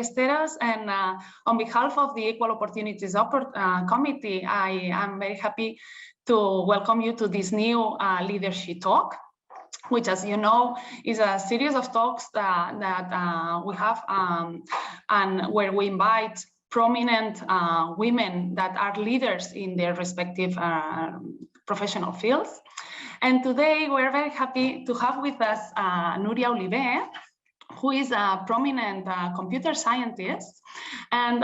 Esteros, and on behalf of the Equal Opportunities Committee, I am very happy to welcome you to this new LeaderSHE Talk, which, as you know, is a series of talks that we have and where we invite prominent women that are leaders in their respective professional fields. And today we're very happy to have with us Nuria Oliver, who is a prominent computer scientist, and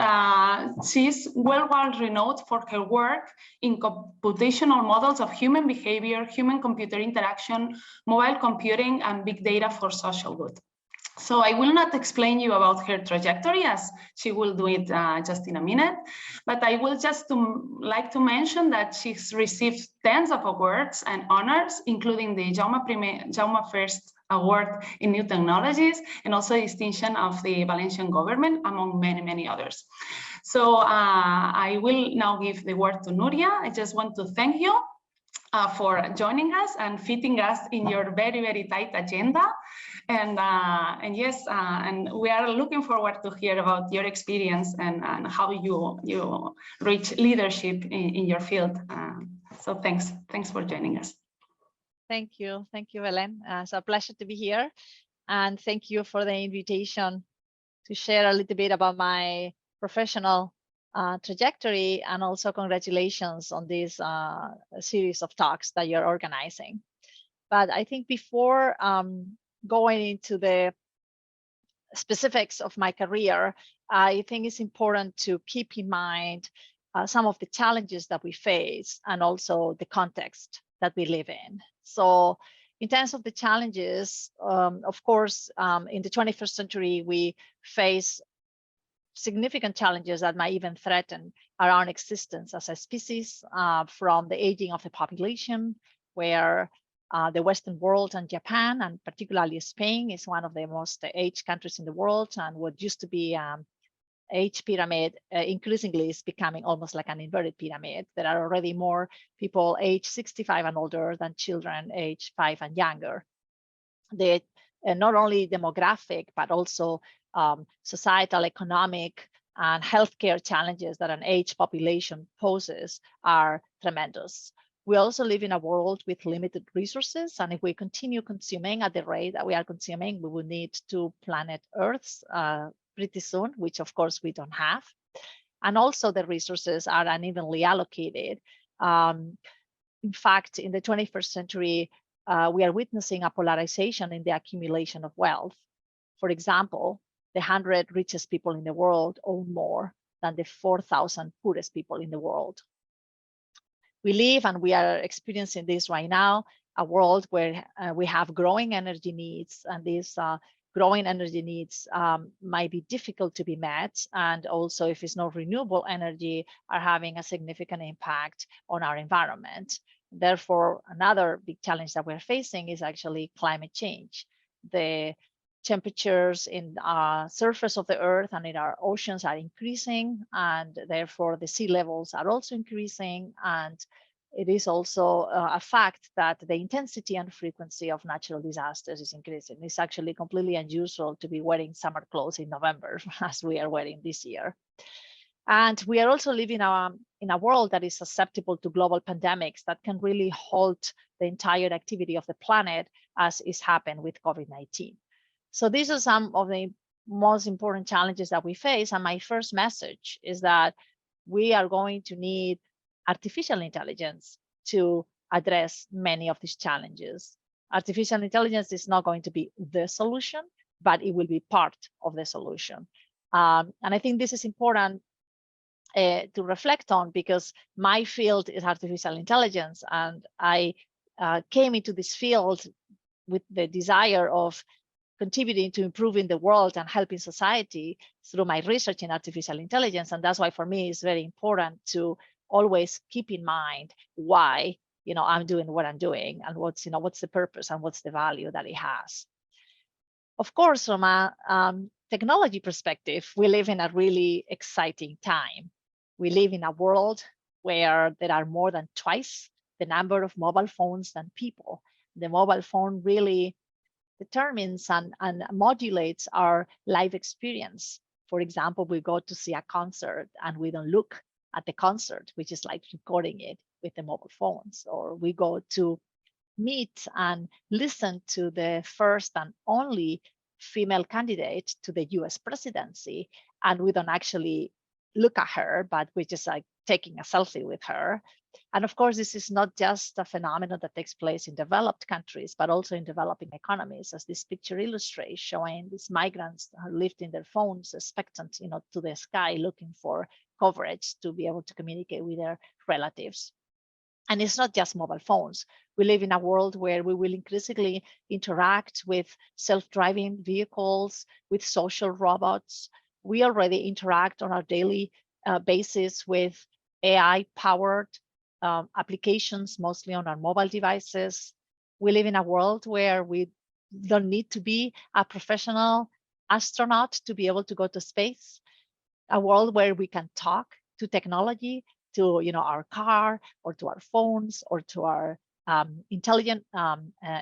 she's well renowned for her work in computational models of human behavior, human-computer interaction, mobile computing, and big data for social good. So I will not explain you about her trajectory, as she will do it just in a minute, but I will just like to mention that she's received tens of awards and honors, including the Jaume I Award in New Technologies, and also distinction of the Valencian Government, among many, many others. So I will now give the word to Nuria. I just want to thank you for joining us and fitting us in your very, very tight agenda. And yes, and we are looking forward to hear about your experience and how you reach leadership in your field. So thanks for joining us. Thank you, Helen. It's a pleasure to be here, and thank you for the invitation to share a little bit about my professional trajectory, and also congratulations on this series of talks that you're organizing. But I think before going into the specifics of my career, I think it's important to keep in mind some of the challenges that we face and also the context that we live in. So in terms of the challenges, of course, in the 21st century, we face significant challenges that might even threaten our own existence as a species, from the aging of the population, where the Western world and Japan, and particularly Spain, is one of the most aged countries in the world, and what used to be age pyramid increasingly is becoming almost like an inverted pyramid. There are already more people age 65 and older than children age 5 and younger. Not only demographic, but also societal, economic, and healthcare challenges that an aged population poses are tremendous. We also live in a world with limited resources, and if we continue consuming at the rate that we are consuming, we will need 2 planet Earths pretty soon, which of course we don't have. And also the resources are unevenly allocated. In fact, in the 21st century, we are witnessing a polarization in the accumulation of wealth. For example, the 100 richest people in the world own more than the 4,000 poorest people in the world. We live, and we are experiencing this right now, a world where we have growing energy needs, and these growing energy needs might be difficult to be met, and also, if it's not renewable energy, are having a significant impact on our environment. Therefore, another big challenge that we're facing is actually climate change. The temperatures in the surface of the Earth and in our oceans are increasing, and therefore the sea levels are also increasing. And it is also a fact that the intensity and frequency of natural disasters is increasing. It's actually completely unusual to be wearing summer clothes in November, as we are wearing this year. And we are also living in a world that is susceptible to global pandemics that can really halt the entire activity of the planet, as is happened with COVID-19. So these are some of the most important challenges that we face. And my first message is that we are going to need artificial intelligence to address many of these challenges. Artificial intelligence is not going to be the solution, but it will be part of the solution. And I think this is important to reflect on, because my field is artificial intelligence, and I came into this field with the desire of contributing to improving the world and helping society through my research in artificial intelligence. And that's why for me it's very important to always keep in mind why I'm doing what I'm doing, and what's the purpose and what's the value that it has. Of course, from a technology perspective, we live in a really exciting time. We live in a world where there are more than twice the number of mobile phones than people. The mobile phone really determines and modulates our life experience For example, we go to see a concert and we don't look at the concert, which is like recording it with the mobile phones, or we go to meet and listen to the first and only female candidate to the US presidency, and we don't actually look at her, but we're just like taking a selfie with her. And of course, this is not just a phenomenon that takes place in developed countries, but also in developing economies, as this picture illustrates, showing these migrants are lifting their phones, expectant, to the sky, looking for coverage to be able to communicate with their relatives. And it's not just mobile phones. We live in a world where we will increasingly interact with self-driving vehicles, with social robots. We already interact on a daily basis with AI-powered applications, mostly on our mobile devices. We live in a world where we don't need to be a professional astronaut to be able to go to space. A world where we can talk to technology, to our car, or to our phones, or to our intelligent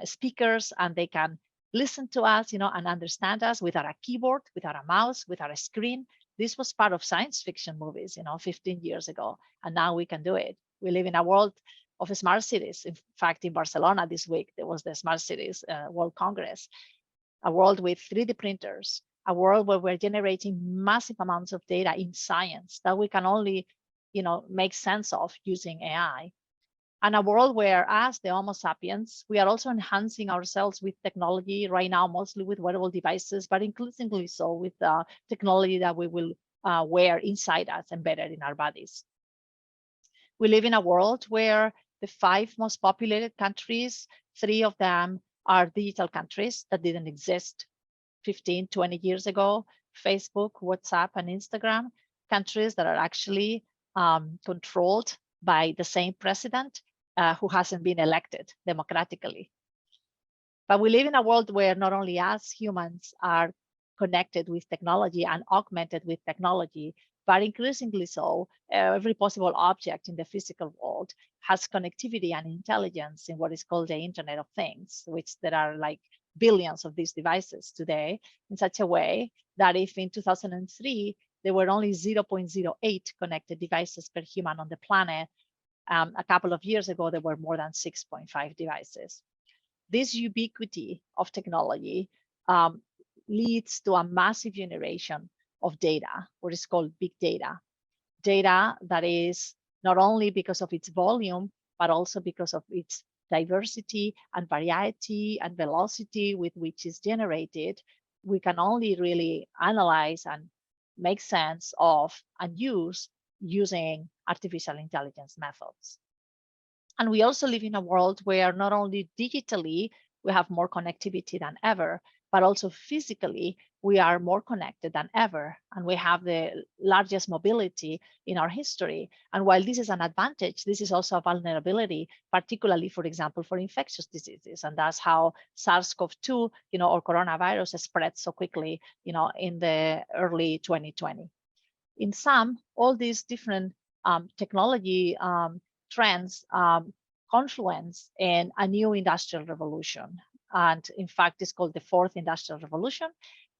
speakers, and they can listen to us, and understand us without a keyboard, without a mouse, without a screen. This was part of science fiction movies, 15 years ago, and now we can do it. We live in a world of smart cities. In fact, in Barcelona this week, there was the Smart Cities World Congress, a world with 3D printers, a world where we're generating massive amounts of data in science that we can only make sense of using AI. And a world where, as the Homo sapiens, we are also enhancing ourselves with technology right now, mostly with wearable devices, but increasingly so with technology that we will wear inside us, embedded in our bodies. We live in a world where the 5 most populated countries, 3 of them are digital countries that didn't exist 15, 20 years ago: Facebook, WhatsApp, and Instagram, countries that are actually controlled by the same president who hasn't been elected democratically. But we live in a world where not only us humans are connected with technology and augmented with technology, but increasingly so, every possible object in the physical world has connectivity and intelligence in what is called the Internet of Things, which there are like billions of these devices today, in such a way that if in 2003, there were only 0.08 connected devices per human on the planet, a couple of years ago, there were more than 6.5 devices. This ubiquity of technology leads to a massive generation of data, what is called big data. Data that is not only because of its volume, but also because of its diversity and variety and velocity with which it's generated. We can only really analyze and make sense of and use using artificial intelligence methods. And we also live in a world where not only digitally we have more connectivity than ever, but also physically we are more connected than ever, and we have the largest mobility in our history. And while this is an advantage, this is also a vulnerability, particularly, for example, for infectious diseases. And that's how SARS-CoV-2, or coronavirus spread so quickly, in the early 2020. In sum, all these different technology trends confluence in a new industrial revolution. And in fact, it's called the 4th Industrial Revolution.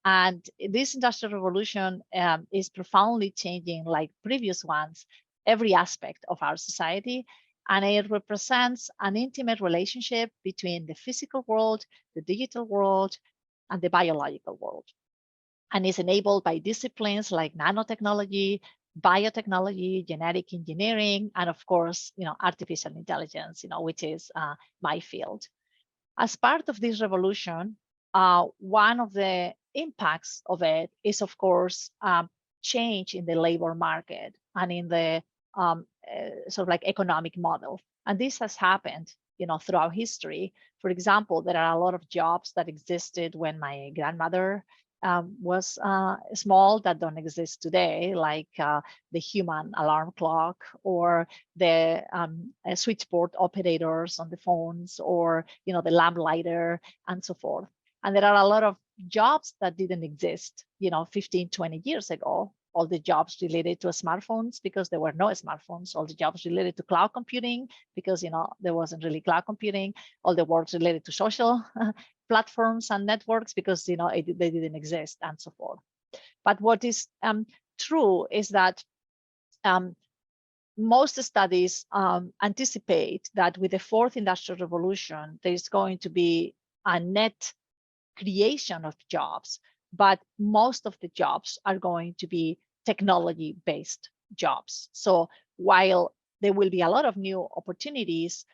And this industrial revolution is profoundly changing, like previous ones, every aspect of our society. And it represents an intimate relationship between the physical world, the digital world, and the biological world. And is enabled by disciplines like nanotechnology, biotechnology, genetic engineering, and of course, artificial intelligence, which is my field. As part of this revolution, one of the impacts of it is, of course, change in the labor market and in the sort of like economic model. And this has happened, throughout history. For example, there are a lot of jobs that existed when my grandmother was small that don't exist today, like the human alarm clock, or the switchboard operators on the phones, or the lamplighter, and so forth. And there are a lot of jobs that didn't exist 15, 20 years ago. All the jobs related to smartphones, because there were no smartphones. All the jobs related to cloud computing, because there wasn't really cloud computing. All the works related to social platforms and networks, because they didn't exist, and so forth. But what is true is that most studies anticipate that with the fourth industrial revolution, there is going to be a net creation of jobs, but most of the jobs are going to be technology-based jobs. So while there will be a lot of new opportunities,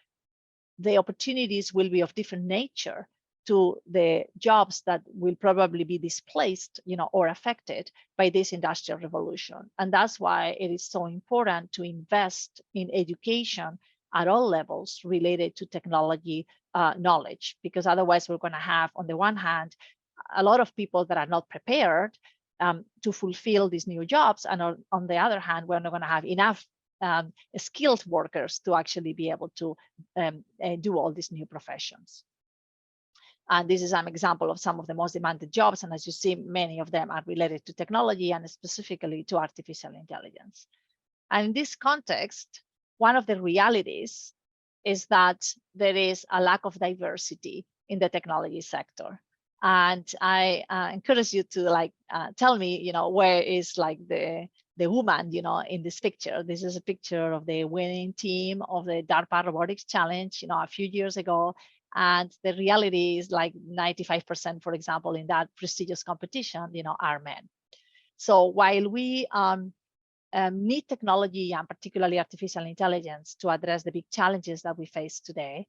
the opportunities will be of different nature to the jobs that will probably be displaced, or affected by this industrial revolution. And that's why it is so important to invest in education at all levels related to technology knowledge, because otherwise we're going to have, on the one hand, a lot of people that are not prepared to fulfill these new jobs, and on the other hand, we're not going to have enough skilled workers to actually be able to do all these new professions. And this is an example of some of the most demanded jobs. And as you see, many of them are related to technology and specifically to artificial intelligence. And in this context, one of the realities is that there is a lack of diversity in the technology sector. And I encourage you to tell me, where is the woman, in this picture. This is a picture of the winning team of the DARPA Robotics Challenge, a few years ago. And the reality is 95%, for example, in that prestigious competition, are men. So while we need technology, and particularly artificial intelligence, to address the big challenges that we face today,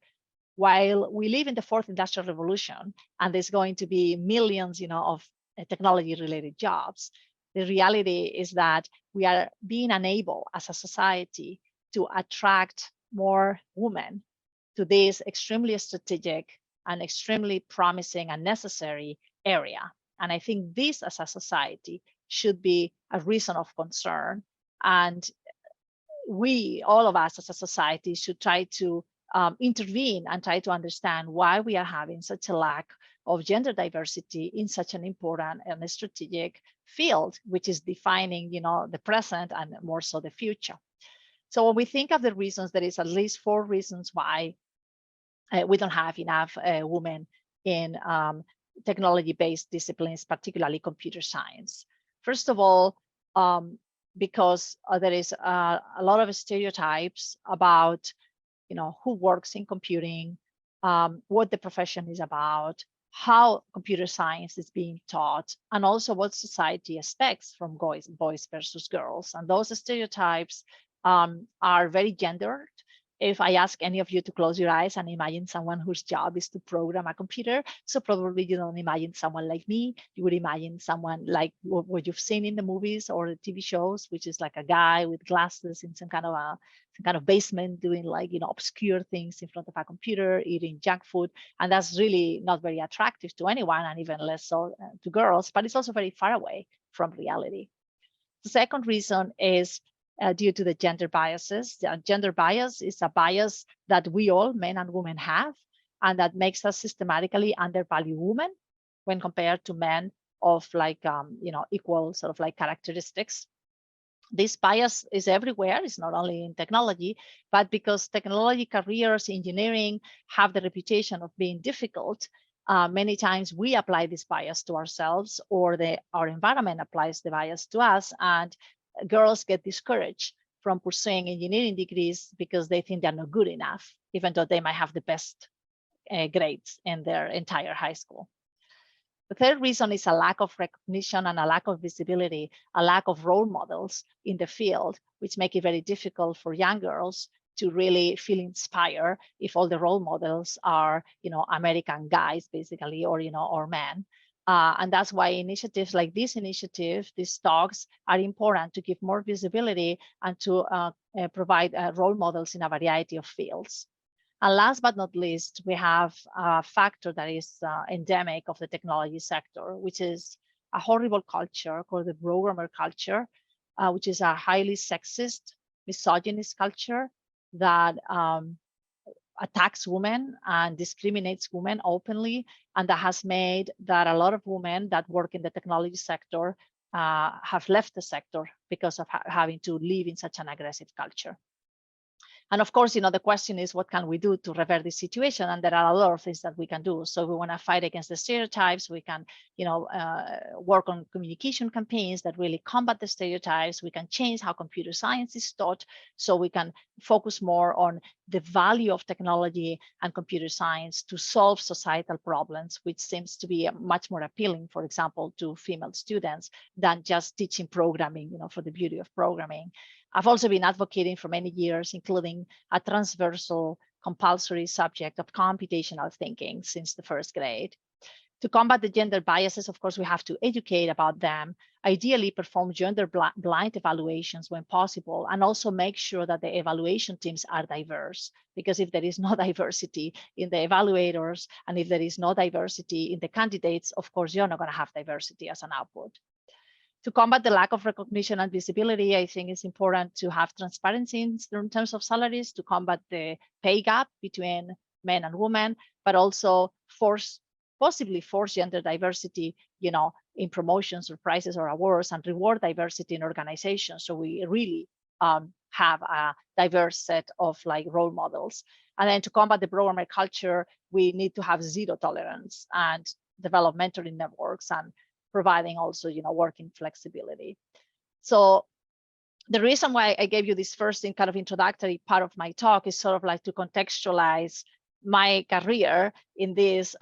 while we live in the fourth industrial revolution, and there's going to be millions, of technology-related jobs, the reality is that we are being unable as a society to attract more women to this extremely strategic and extremely promising and necessary area. And I think this, as a society, should be a reason of concern. And we, all of us as a society, should try to intervene and try to understand why we are having such a lack of gender diversity in such an important and strategic field, which is defining, the present and more so the future. So when we think of the reasons, there is at least 4 reasons why we don't have enough women in technology-based disciplines, particularly computer science. First of all, because there is a lot of stereotypes about, who works in computing, what the profession is about, how computer science is being taught, and also what society expects from boys versus girls. And those stereotypes are very gendered. If I ask any of you to close your eyes and imagine someone whose job is to program a computer, so probably you don't imagine someone like me. You would imagine someone like what you've seen in the movies or the TV shows, which is like a guy with glasses in some kind of basement doing obscure things in front of a computer, eating junk food. And that's really not very attractive to anyone, and even less so to girls, but it's also very far away from reality. The second reason is due to the gender biases. Gender bias is a bias that we all, men and women, have, and that makes us systematically undervalue women when compared to men of equal characteristics. This bias is everywhere. It's not only in technology, but because technology careers, engineering, have the reputation of being difficult, many times we apply this bias to ourselves, or our environment applies the bias to us, and girls get discouraged from pursuing engineering degrees because they think they're not good enough, even though they might have the best grades in their entire high school. The third reason is a lack of recognition and a lack of visibility, a lack of role models in the field, which make it very difficult for young girls to really feel inspired if all the role models are, American guys, basically, or men. And that's why initiatives like this initiative, these talks, are important to give more visibility and to provide role models in a variety of fields. And last but not least, we have a factor that is endemic of the technology sector, which is a horrible culture called the programmer culture, which is a highly sexist, misogynist culture that attacks women and discriminates women openly, and that has made that a lot of women that work in the technology sector have left the sector because of having to live in such an aggressive culture. And of course, the question is, what can we do to revert this situation? And there are a lot of things that we can do. So we want to fight against the stereotypes. We can, work on communication campaigns that really combat the stereotypes. We can change how computer science is taught, so we can focus more on the value of technology and computer science to solve societal problems, which seems to be much more appealing, for example, to female students than just teaching programming, for the beauty of programming. I've also been advocating for many years, including a transversal compulsory subject of computational thinking since the first grade. To combat the gender biases, of course, we have to educate about them, ideally perform gender blind evaluations when possible, and also make sure that the evaluation teams are diverse. Because if there is no diversity in the evaluators, and if there is no diversity in the candidates, of course, you're not going to have diversity as an output. To combat the lack of recognition and visibility, I think it's important to have transparency in terms of salaries to combat the pay gap between men and women, but also possibly force gender diversity, in promotions or prizes or awards, and reward diversity in organizations. So we really have a diverse set of role models. And then to combat the programmer culture, we need to have zero tolerance and develop mentoring networks and providing also, working flexibility. So the reason why I gave you this first kind of introductory part of my talk is sort of to contextualize my career in this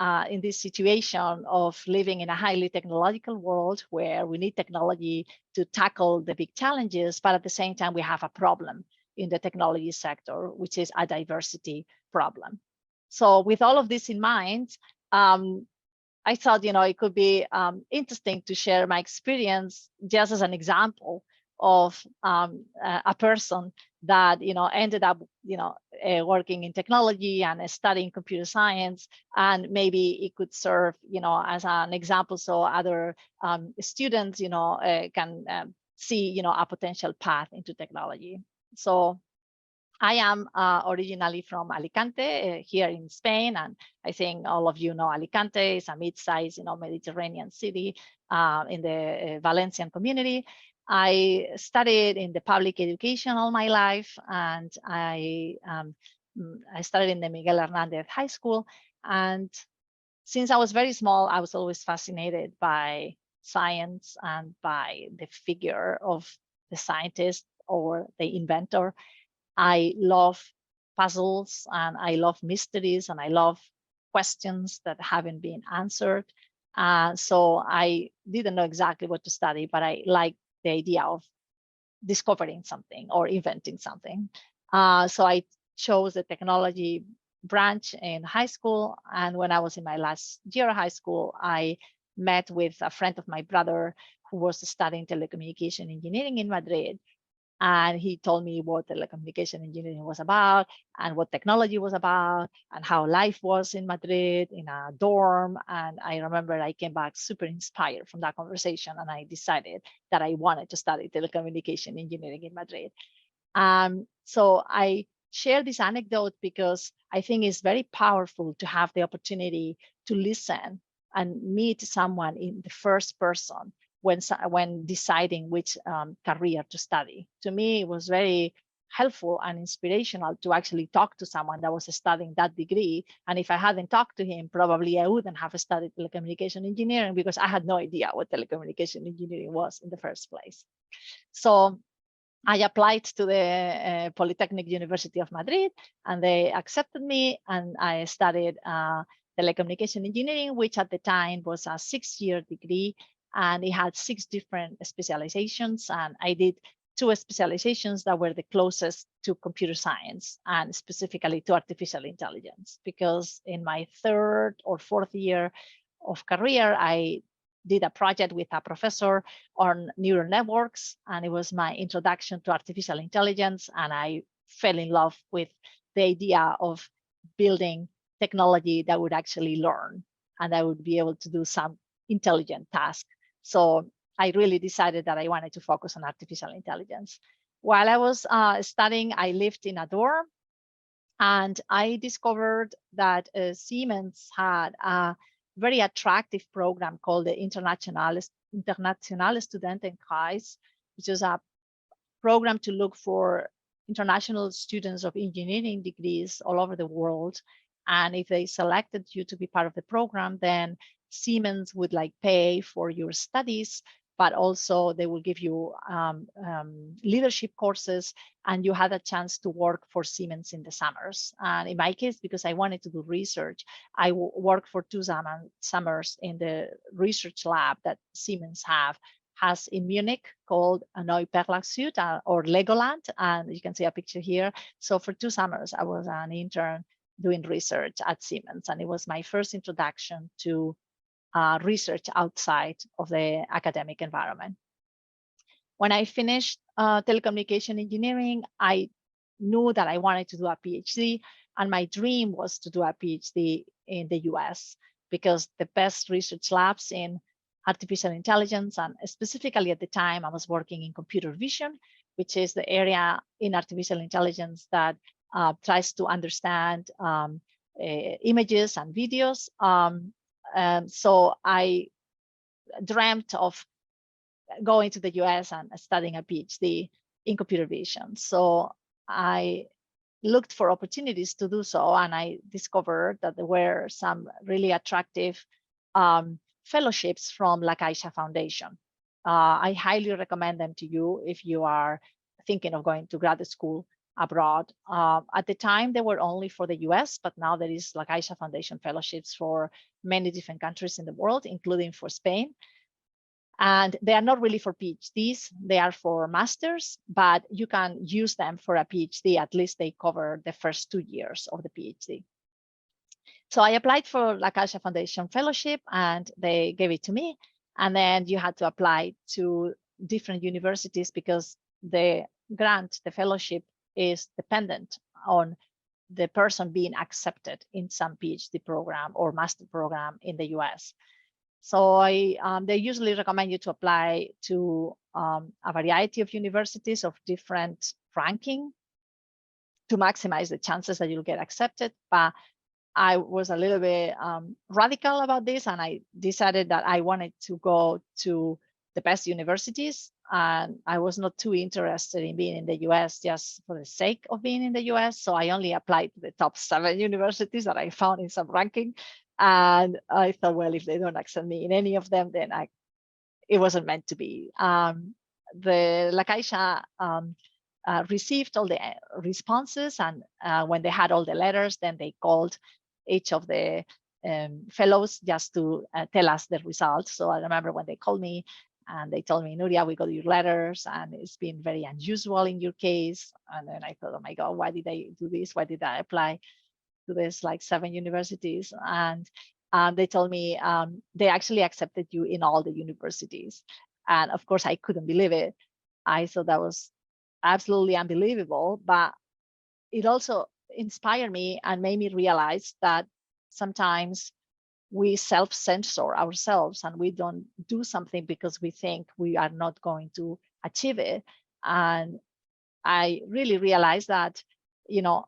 situation of living in a highly technological world where we need technology to tackle the big challenges, but at the same time we have a problem in the technology sector, which is a diversity problem. So with all of this in mind, I thought, it could be interesting to share my experience just as an example of a person that, ended up, working in technology and studying computer science, and maybe it could serve, as an example, so other students, can see, a potential path into technology. So I am originally from Alicante, here in Spain, and I think all of you know Alicante is a mid-sized, Mediterranean city in the Valencian community. I studied in the public education all my life, and I studied in the Miguel Hernández High School. And since I was very small, I was always fascinated by science and by the figure of the scientist or the inventor. I love puzzles, and I love mysteries, and I love questions that haven't been answered. So I didn't know exactly what to study, but I liked the idea of discovering something or inventing something. So I chose the technology branch in high school. And when I was in my last year of high school, I met with a friend of my brother who was studying telecommunication engineering in Madrid. And he told me what telecommunication engineering was about, and what technology was about, and how life was in Madrid in a dorm. And I remember I came back super inspired from that conversation, and I decided that I wanted to study telecommunication engineering in Madrid. So I share this anecdote because I think it's very powerful to have the opportunity to listen and meet someone in the first person when deciding which career to study. To me, it was very helpful and inspirational to actually talk to someone that was studying that degree. And if I hadn't talked to him, probably I wouldn't have studied telecommunication engineering, because I had no idea what telecommunication engineering was in the first place. So I applied to the Polytechnic University of Madrid, and they accepted me, and I studied telecommunication engineering, which at the time was a 6-year degree, and it had 6 different specializations. And I did 2 specializations that were the closest to computer science, and specifically to artificial intelligence, because in my 3rd or 4th year of career, I did a project with a professor on neural networks, and it was my introduction to artificial intelligence. And I fell in love with the idea of building technology that would actually learn, and I would be able to do some intelligent task. So I really decided that I wanted to focus on artificial intelligence. While I was studying, I lived in a dorm, and I discovered that Siemens had a very attractive program called the International Studentenkreis, which is a program to look for international students of engineering degrees all over the world. And if they selected you to be part of the program, then Siemens would like pay for your studies, but also they will give you leadership courses, and you had a chance to work for Siemens in the summers. And in my case, because I wanted to do research, I worked for 2 summers in the research lab that Siemens has in Munich called Neuperlachsüd or Legoland, and you can see a picture here. So for 2 summers, I was an intern doing research at Siemens, and it was my first introduction to research outside of the academic environment. When I finished telecommunication engineering, I knew that I wanted to do a PhD, and my dream was to do a PhD in the US, because the best research labs in artificial intelligence, and specifically at the time I was working in computer vision, which is the area in artificial intelligence that tries to understand images and videos. So I dreamt of going to the US and studying a PhD in computer vision. So I looked for opportunities to do so, and I discovered that there were some really attractive fellowships from La Caixa Foundation. I highly recommend them to you if you are thinking of going to grad school abroad. At the time, they were only for the US, but now there is La Caixa Foundation fellowships for many different countries in the world, including for Spain. And they are not really for PhDs, they are for masters, but you can use them for a PhD. At least they cover the first 2 years of the PhD. So I applied for La Caixa Foundation fellowship, and they gave it to me. And then you had to apply to different universities, because the grant, the fellowship, is dependent on the person being accepted in some PhD program or master program in the US. So they usually recommend you to apply to a variety of universities of different ranking to maximize the chances that you'll get accepted. But I was a little bit radical about this, and I decided that I wanted to go to the best universities, and I was not too interested in being in the US just for the sake of being in the US. So I only applied to the top 7 universities that I found in some ranking. And I thought, well, if they don't accept me in any of them, then it wasn't meant to be. The La Caixa received all the responses, and when they had all the letters, then they called each of the fellows just to tell us the results. So I remember when they called me and they told me, Nuria, we got your letters, and it's been very unusual in your case. And then I thought, oh my God, why did I do this? Why did I apply to this like 7 universities? And they told me they actually accepted you in all the universities. And of course, I couldn't believe it. I thought that was absolutely unbelievable, but it also inspired me and made me realize that sometimes we self-censor ourselves, and we don't do something because we think we are not going to achieve it. And I really realized that, you know,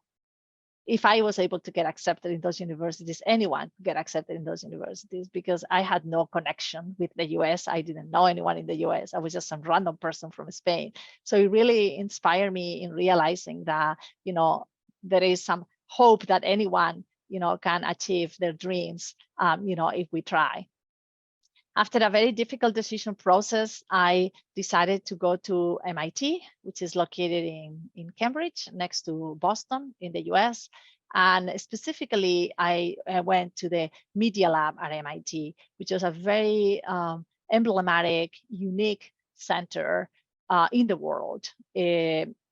if I was able to get accepted in those universities, anyone could get accepted in those universities, because I had no connection with the US. I didn't know anyone in the US. I was just some random person from Spain. So it really inspired me in realizing that, you know, there is some hope that anyone, you know, can achieve their dreams, you know, if we try. After a very difficult decision process, I decided to go to MIT, which is located in Cambridge, next to Boston in the US. And specifically, I went to the Media Lab at MIT, which was a very emblematic, unique center in the world.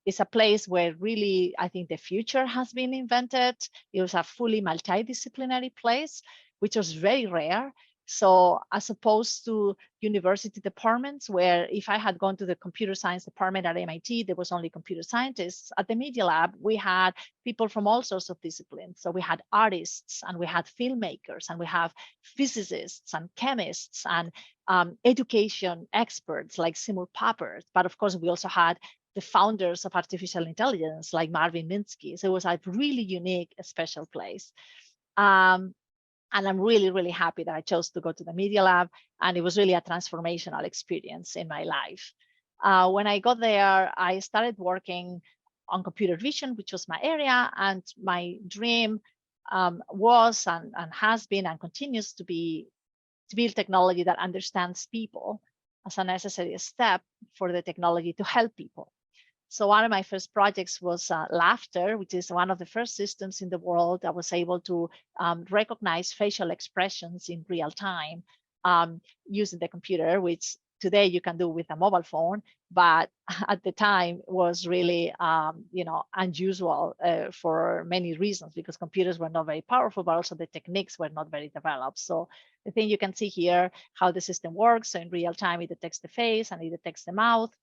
It's a place where really, I think the future has been invented. It was a fully multidisciplinary place, which was very rare. So as opposed to university departments, where if I had gone to the computer science department at MIT, there was only computer scientists. At the Media Lab, we had people from all sorts of disciplines. So we had artists, and we had filmmakers, and we have physicists and chemists and education experts like Seymour Papert. But of course, we also had the founders of artificial intelligence like Marvin Minsky. So it was a really unique, special place. And I'm really, really happy that I chose to go to the Media Lab. And it was really a transformational experience in my life. When I got there, I started working on computer vision, which was my area, and my dream was and has been and continues to be to build technology that understands people as a necessary step for the technology to help people. So one of my first projects was Laughter, which is one of the first systems in the world that was able to recognize facial expressions in real time using the computer, which today you can do with a mobile phone, but at the time was really, unusual for many reasons, because computers were not very powerful, but also the techniques were not very developed. So I think you can see here how the system works. So in real time, it detects the face and it detects the mouth.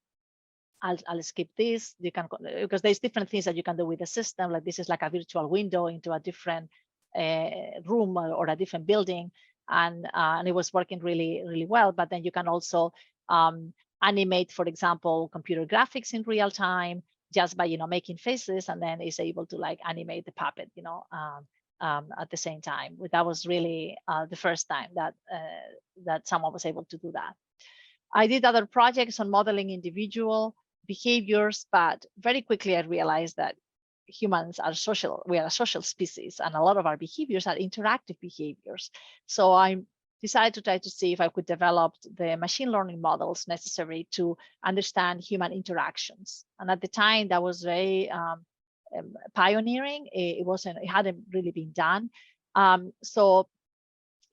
I'll skip this. You can, because there's different things that you can do with the system. Like this is like a virtual window into a different room or a different building, and it was working really, really well. But then you can also animate, for example, computer graphics in real time just by making faces, and then it's able to like animate the puppet, at the same time. That was really the first time that someone was able to do that. I did other projects on modeling individual behaviors, but very quickly I realized that humans are social. We are a social species, and a lot of our behaviors are interactive behaviors. So I decided to try to see if I could develop the machine learning models necessary to understand human interactions. And at the time, that was very pioneering. It hadn't really been done. So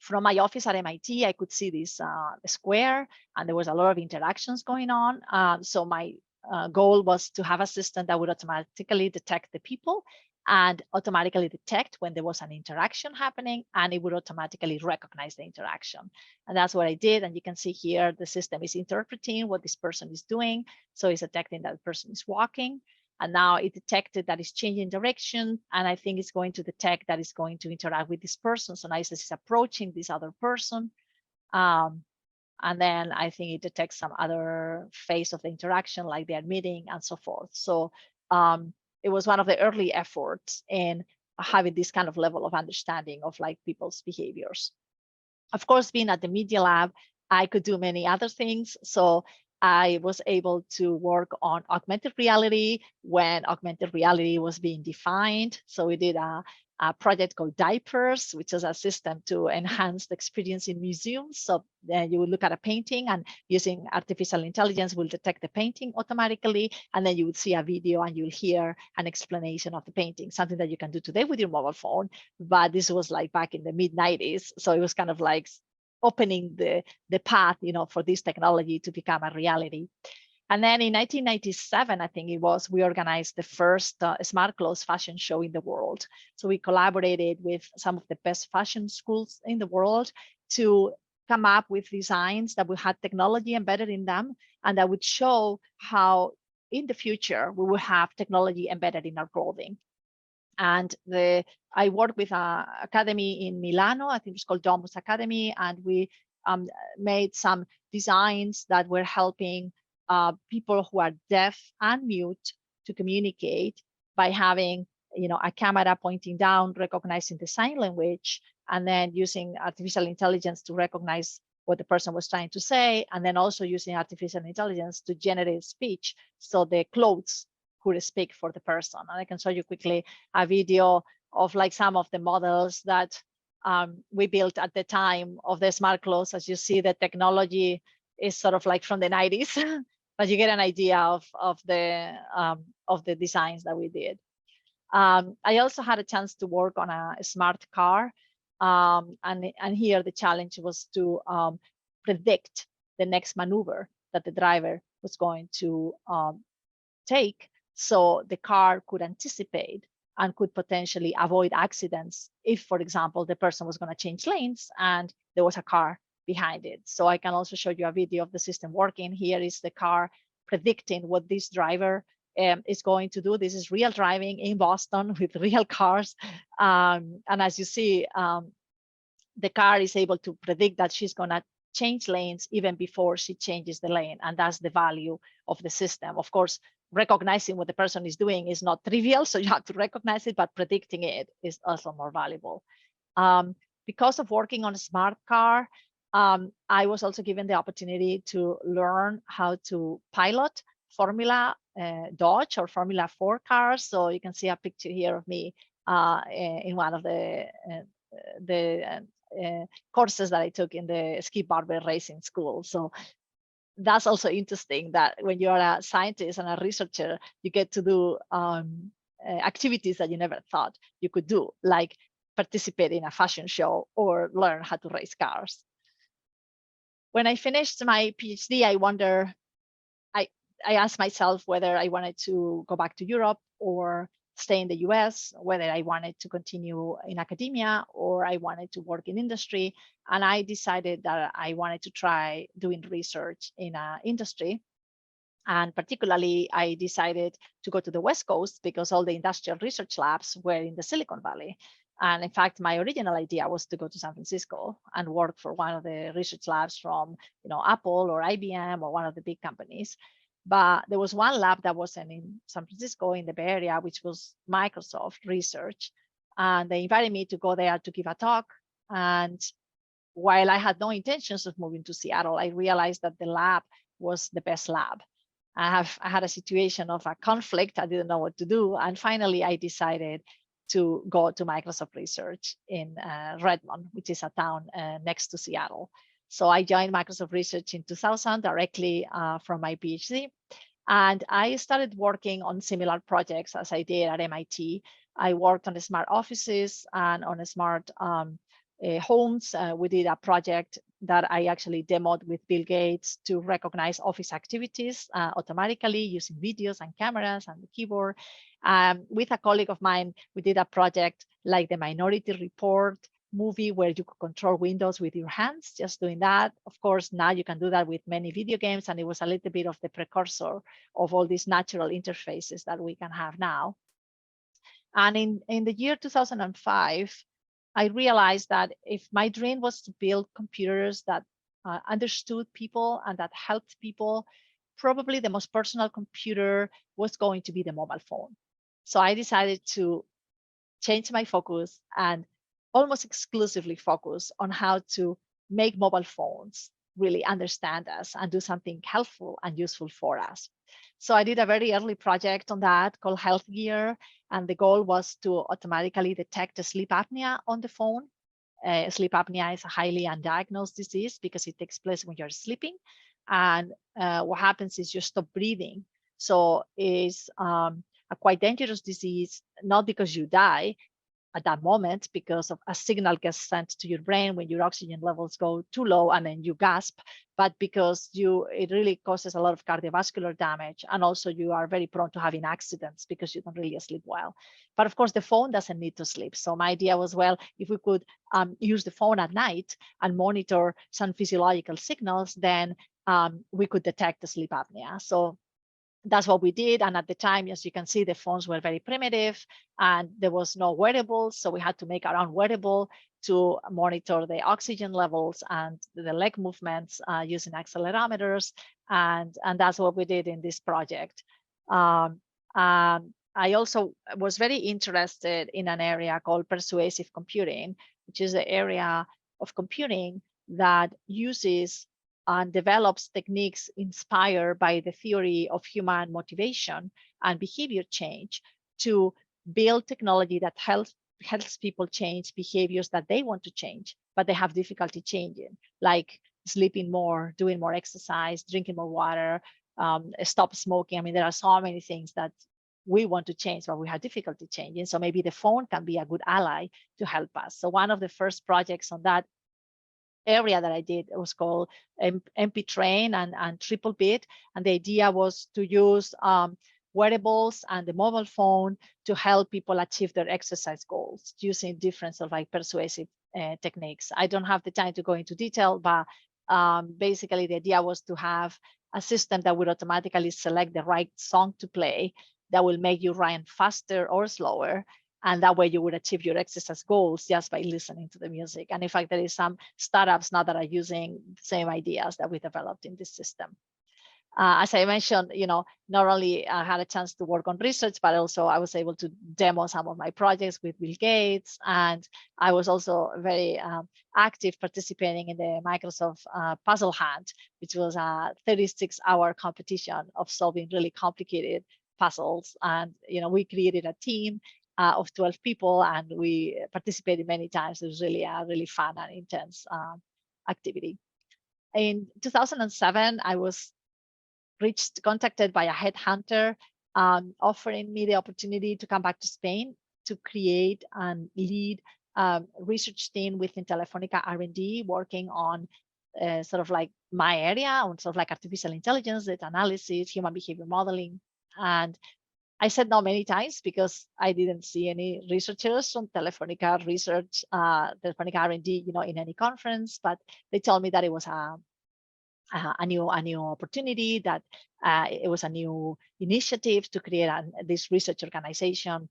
from my office at MIT, I could see this square, and there was a lot of interactions going on. So my goal was to have a system that would automatically detect the people and automatically detect when there was an interaction happening, and it would automatically recognize the interaction. And that's what I did. And you can see here, the system is interpreting what this person is doing. So it's detecting that the person is walking. And now it detected that it's changing direction. And I think it's going to detect that it's going to interact with this person. So now it's approaching this other person. And then I think it detects some other phase of the interaction, like they are meeting and so forth. So it was one of the early efforts in having this kind of level of understanding of like people's behaviors. Of course, being at the Media Lab, I could do many other things. So I was able to work on augmented reality when augmented reality was being defined. So we did a project called Diapers, which is a system to enhance the experience in museums. So then you would look at a painting, and using artificial intelligence will detect the painting automatically. And then you would see a video and you'll hear an explanation of the painting, something that you can do today with your mobile phone. But this was like back in the mid-90s. So it was kind of like opening the path, for this technology to become a reality. And then in 1997, I think it was, we organized the first smart clothes fashion show in the world. So we collaborated with some of the best fashion schools in the world to come up with designs that would have technology embedded in them, and that would show how in the future we will have technology embedded in our clothing. And I worked with an academy in Milano, I think it's called Domus Academy, and we made some designs that were helping people who are deaf and mute to communicate by having, a camera pointing down, recognizing the sign language, and then using artificial intelligence to recognize what the person was trying to say, and then also using artificial intelligence to generate speech, so the clothes could speak for the person. And I can show you quickly a video of like some of the models that we built at the time of the smart clothes. As you see, the technology is sort of like from the 90s, but you get an idea of the designs that we did. I also had a chance to work on a smart car, and here the challenge was to predict the next maneuver that the driver was going to take, so the car could anticipate and could potentially avoid accidents if, for example, the person was going to change lanes and there was a car behind it. So I can also show you a video of the system working. Here is the car predicting what this driver is going to do. This is real driving in Boston with real cars. And as you see, the car is able to predict that she's going to change lanes even before she changes the lane. And that's the value of the system. Of course, recognizing what the person is doing is not trivial, so you have to recognize it, but predicting it is also more valuable. Because of working on a smart car, I was also given the opportunity to learn how to pilot Formula Dodge or Formula 4 cars. So you can see a picture here of me in one of the courses that I took in the ski barber racing school. So that's also interesting that when you're a scientist and a researcher, you get to do activities that you never thought you could do, like participate in a fashion show or learn how to race cars. When I finished my PhD, I asked myself whether I wanted to go back to Europe or stay in the US, whether I wanted to continue in academia or I wanted to work in industry. And I decided that I wanted to try doing research in industry. And particularly, I decided to go to the West Coast because all the industrial research labs were in the Silicon Valley. And in fact, my original idea was to go to San Francisco and work for one of the research labs from, Apple or IBM or one of the big companies. But there was one lab that wasn't in San Francisco in the Bay Area, which was Microsoft Research. And they invited me to go there to give a talk. And while I had no intentions of moving to Seattle, I realized that the lab was the best lab. I had a situation of a conflict. I didn't know what to do. And finally, I decided to go to Microsoft Research in Redmond, which is a town next to Seattle. So I joined Microsoft Research in 2000 directly from my PhD. And I started working on similar projects as I did at MIT. I worked on the smart offices and on the smart homes. We did a project that I actually demoed with Bill Gates to recognize office activities automatically using videos and cameras and the keyboard. With a colleague of mine, we did a project like the Minority Report movie where you could control windows with your hands, just doing that. Of course, now you can do that with many video games, and it was a little bit of the precursor of all these natural interfaces that we can have now. And in the year 2005, I realized that if my dream was to build computers that understood people and that helped people, probably the most personal computer was going to be the mobile phone. So I decided to change my focus and almost exclusively focus on how to make mobile phones really understand us and do something helpful and useful for us. So I did a very early project on that called Health Gear. And the goal was to automatically detect sleep apnea on the phone. Sleep apnea is a highly undiagnosed disease because it takes place when you're sleeping. And what happens is you stop breathing. So it's a quite dangerous disease, not because you die at that moment, because of a signal gets sent to your brain when your oxygen levels go too low and then you gasp, but because it really causes a lot of cardiovascular damage. And also you are very prone to having accidents because you don't really sleep well. But of course, the phone doesn't need to sleep. So my idea was, well, if we could use the phone at night and monitor some physiological signals, then we could detect the sleep apnea. So that's what we did. And at the time, as you can see, the phones were very primitive and there was no wearables. So we had to make our own wearable to monitor the oxygen levels and the leg movements using accelerometers. And that's what we did in this project. I also was very interested in an area called persuasive computing, which is the area of computing that uses and develops techniques inspired by the theory of human motivation and behavior change to build technology that helps people change behaviors that they want to change, but they have difficulty changing, like sleeping more, doing more exercise, drinking more water, stop smoking. I mean, there are so many things that we want to change, but we have difficulty changing. So maybe the phone can be a good ally to help us. So one of the first projects on that area that I did was called MP Train and Triple Bit. And the idea was to use wearables and the mobile phone to help people achieve their exercise goals using different sort of like persuasive techniques. I don't have the time to go into detail, but basically the idea was to have a system that would automatically select the right song to play that will make you run faster or slower. And that way you would achieve your exercise goals just by listening to the music. And in fact, there is some startups now that are using the same ideas that we developed in this system. As I mentioned, not only I had a chance to work on research, but also I was able to demo some of my projects with Bill Gates. And I was also very active participating in the Microsoft Puzzle Hunt, which was a 36-hour competition of solving really complicated puzzles. And, we created a team of 12 people, and we participated many times. It was really a really fun and intense activity. In 2007, I was contacted by a headhunter offering me the opportunity to come back to Spain to create and lead research team within Telefonica R&D, working on sort of like my area, on sort of like artificial intelligence, data analysis, human behavior modeling. And I said no many times because I didn't see any researchers from Telefonica research, Telefonica R&D, in any conference. But they told me that it was a new opportunity, that it was a new initiative to create this research organization,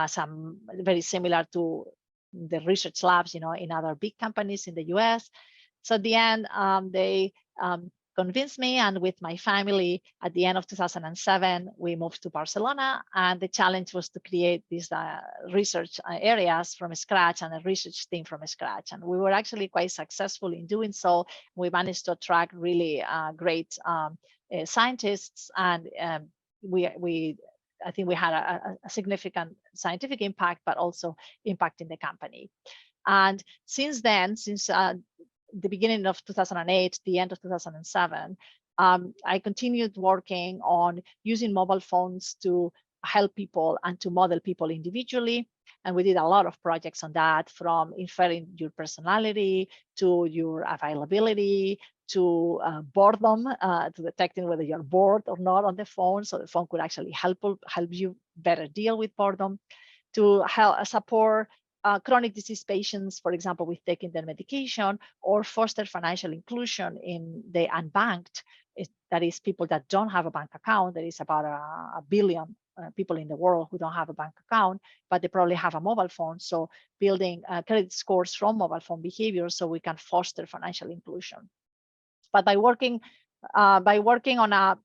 some very similar to the research labs, in other big companies in the US. So at the end, they convinced me, and with my family, at the end of 2007, we moved to Barcelona, and the challenge was to create these research areas from scratch and a research team from scratch. And we were actually quite successful in doing so. We managed to attract really great scientists, and I think we had a significant scientific impact, but also impact in the company. And since then, since the beginning of 2008, the end of 2007, I continued working on using mobile phones to help people and to model people individually. And we did a lot of projects on that, from inferring your personality to your availability to boredom, to detecting whether you're bored or not on the phone. So the phone could actually help you better deal with boredom, to help support chronic disease patients, for example, with taking their medication, or foster financial inclusion in the unbanked. That is, people that don't have a bank account. There is about a billion people in the world who don't have a bank account, but they probably have a mobile phone. So building credit scores from mobile phone behavior so we can foster financial inclusion. But by working on a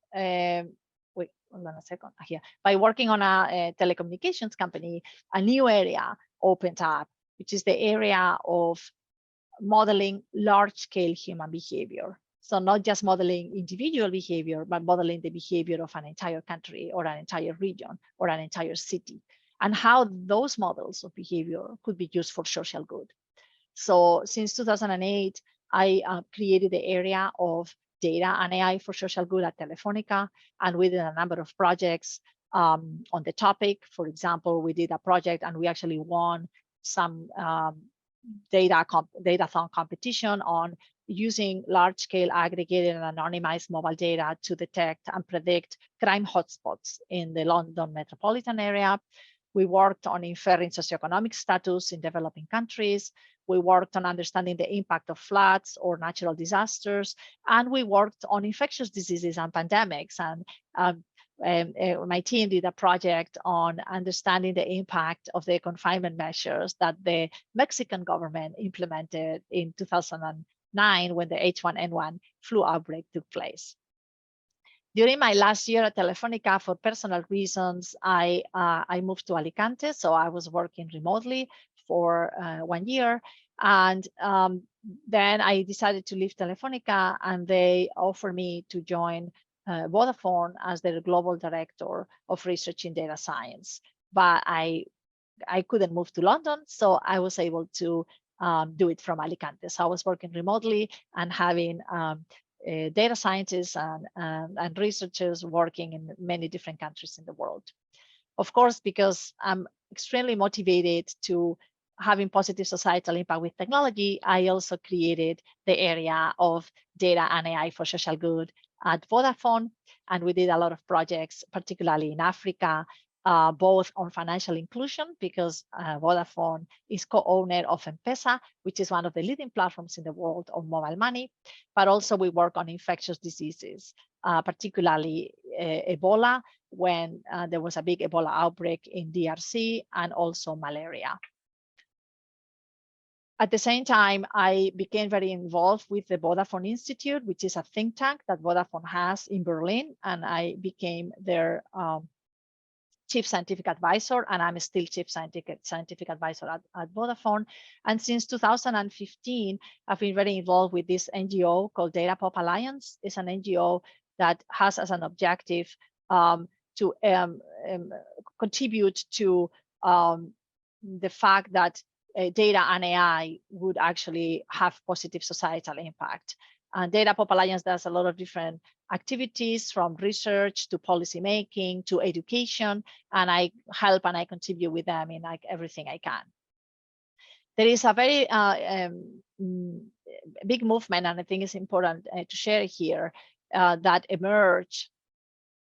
wait, hold on a second here. By working on a telecommunications company, a new area opened up, which is the area of modeling large-scale human behavior. So not just modeling individual behavior, but modeling the behavior of an entire country or an entire region or an entire city, and how those models of behavior could be used for social good. So since 2008, I created the area of data and AI for social good at Telefonica, and we did a number of projects on the topic. For example, we did a project and we actually won some datathon competition on using large-scale aggregated and anonymized mobile data to detect and predict crime hotspots in the London metropolitan area. We worked on inferring socioeconomic status in developing countries. We worked on understanding the impact of floods or natural disasters, and we worked on infectious diseases and pandemics. And my team did a project on understanding the impact of the confinement measures that the Mexican government implemented in 2009 when the H1N1 flu outbreak took place. During my last year at Telefonica, for personal reasons, I moved to Alicante, so I was working remotely for 1 year. And then I decided to leave Telefonica, and they offered me to join Vodafone as their global director of research in data science. But I couldn't move to London, so I was able to do it from Alicante. So I was working remotely and having data scientists and researchers working in many different countries in the world. Of course, because I'm extremely motivated to having positive societal impact with technology, I also created the area of data and AI for social good at Vodafone. And we did a lot of projects, particularly in Africa, both on financial inclusion, because Vodafone is co-owner of M-Pesa, which is one of the leading platforms in the world on mobile money. But also we work on infectious diseases, particularly Ebola, when there was a big Ebola outbreak in DRC, and also malaria. At the same time, I became very involved with the Vodafone Institute, which is a think tank that Vodafone has in Berlin, and I became their chief scientific advisor, and I'm still chief scientific advisor at Vodafone. And since 2015, I've been very involved with this NGO called DataPop Alliance. It's an NGO that has as an objective to contribute to the fact that data and AI would actually have positive societal impact. And DataPop Alliance does a lot of different activities, from research to policy making to education, and I help and I contribute with them in like everything I can. There is a very big movement, and I think it's important to share here, that emerged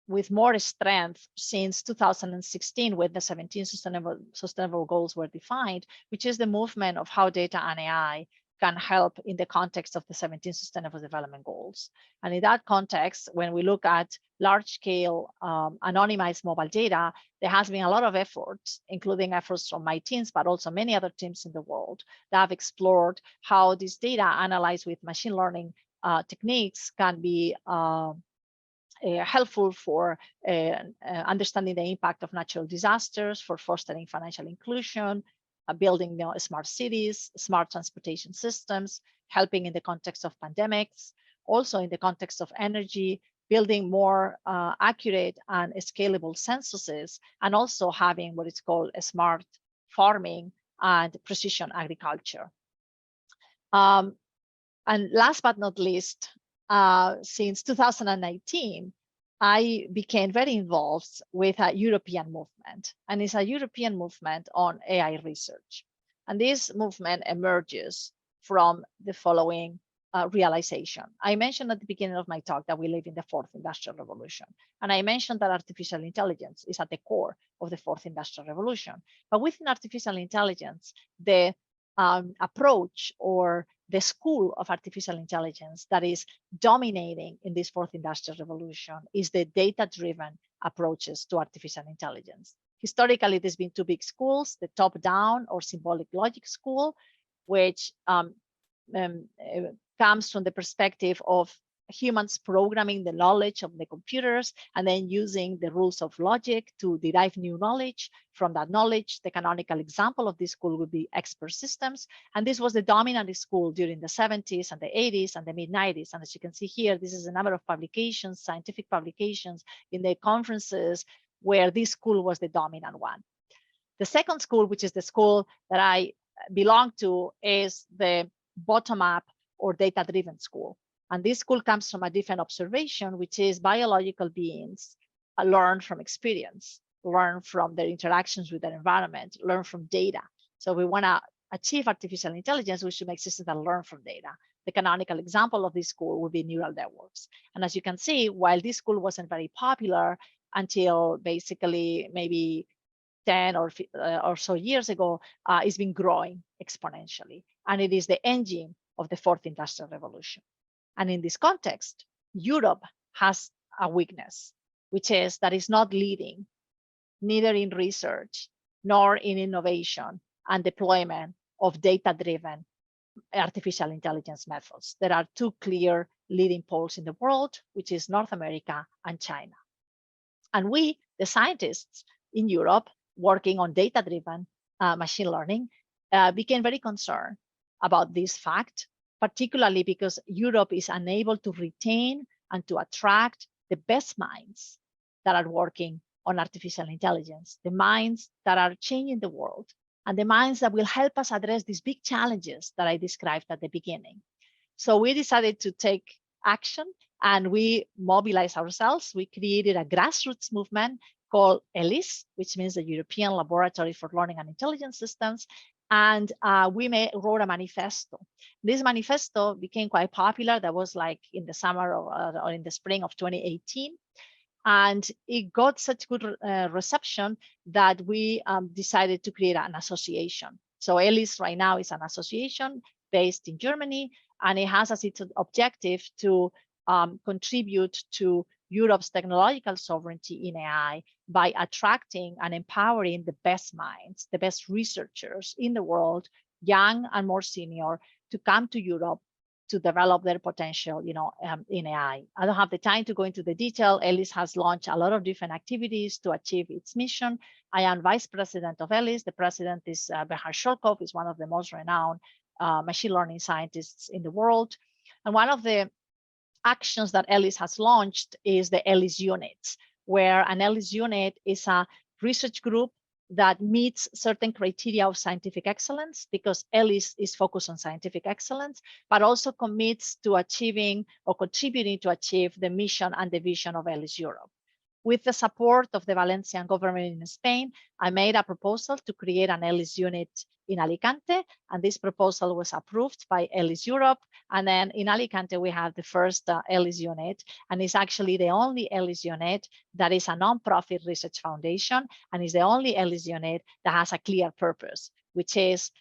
with more strength since 2016, when the 17 sustainable goals were defined, which is the movement of how data and AI can help in the context of the 17 Sustainable Development Goals. And in that context, when we look at large-scale anonymized mobile data, there has been a lot of efforts, including efforts from my teams, but also many other teams in the world that have explored how this data analyzed with machine learning techniques can be helpful for understanding the impact of natural disasters, for fostering financial inclusion, building smart cities, smart transportation systems, helping in the context of pandemics, also in the context of energy, building more accurate and scalable censuses, and also having what is called a smart farming and precision agriculture. And last but not least, since 2019, I became very involved with a European movement, and it's a European movement on AI research. And this movement emerges from the following realization. I mentioned at the beginning of my talk that we live in the fourth industrial revolution. And I mentioned that artificial intelligence is at the core of the fourth industrial revolution. But within artificial intelligence, the approach or the school of artificial intelligence that is dominating in this fourth industrial revolution is the data-driven approaches to artificial intelligence. Historically, there's been two big schools, the top-down or symbolic logic school, which comes from the perspective of humans programming the knowledge of the computers and then using the rules of logic to derive new knowledge. From that knowledge, the canonical example of this school would be expert systems. And this was the dominant school during the 70s and the 80s and the mid-90s. And as you can see here, this is a number of publications, scientific publications in the conferences where this school was the dominant one. The second school, which is the school that I belong to, is the bottom-up or data-driven school. And this school comes from a different observation, which is biological beings learn from experience, learn from their interactions with their environment, learn from data. So we want to achieve artificial intelligence, we should make systems that learn from data. The canonical example of this school would be neural networks. And as you can see, while this school wasn't very popular until basically maybe 10 or so years ago, it's been growing exponentially. And it is the engine of the fourth industrial revolution. And in this context, Europe has a weakness, which is that it's not leading, neither in research nor in innovation and deployment of data-driven artificial intelligence methods. There are two clear leading poles in the world, which is North America and China. And we, the scientists in Europe, working on data-driven machine learning, became very concerned about this fact, particularly because Europe is unable to retain and to attract the best minds that are working on artificial intelligence, the minds that are changing the world, and the minds that will help us address these big challenges that I described at the beginning. So we decided to take action and we mobilized ourselves. We created a grassroots movement called ELLIS, which means the European Laboratory for Learning and Intelligence Systems. And we wrote a manifesto. This manifesto became quite popular. That was like in the summer or in the spring of 2018. And it got such good reception that we decided to create an association. So ELLIS right now is an association based in Germany, and it has as its objective to contribute to Europe's technological sovereignty in AI by attracting and empowering the best minds, the best researchers in the world young and more senior, to come to Europe to develop their potential, in AI. I don't have the time to go into the detail. ELLIS has launched a lot of different activities to achieve its mission. I am vice president of ELLIS. The president is Behar Shorkov, is one of the most renowned machine learning scientists in the world. And one of the actions that ELLIS has launched is the ELLIS units, where an ELLIS unit is a research group that meets certain criteria of scientific excellence, because ELLIS is focused on scientific excellence, but also commits to achieving or contributing to achieve the mission and the vision of ELLIS Europe. With the support of the Valencian Government in Spain, I made a proposal to create an ELLIS unit in Alicante, and this proposal was approved by ELLIS Europe. And then in Alicante, we have the first ELLIS unit, and it's actually the only ELLIS unit that is a nonprofit research foundation, and is the only ELLIS unit that has a clear purpose, which is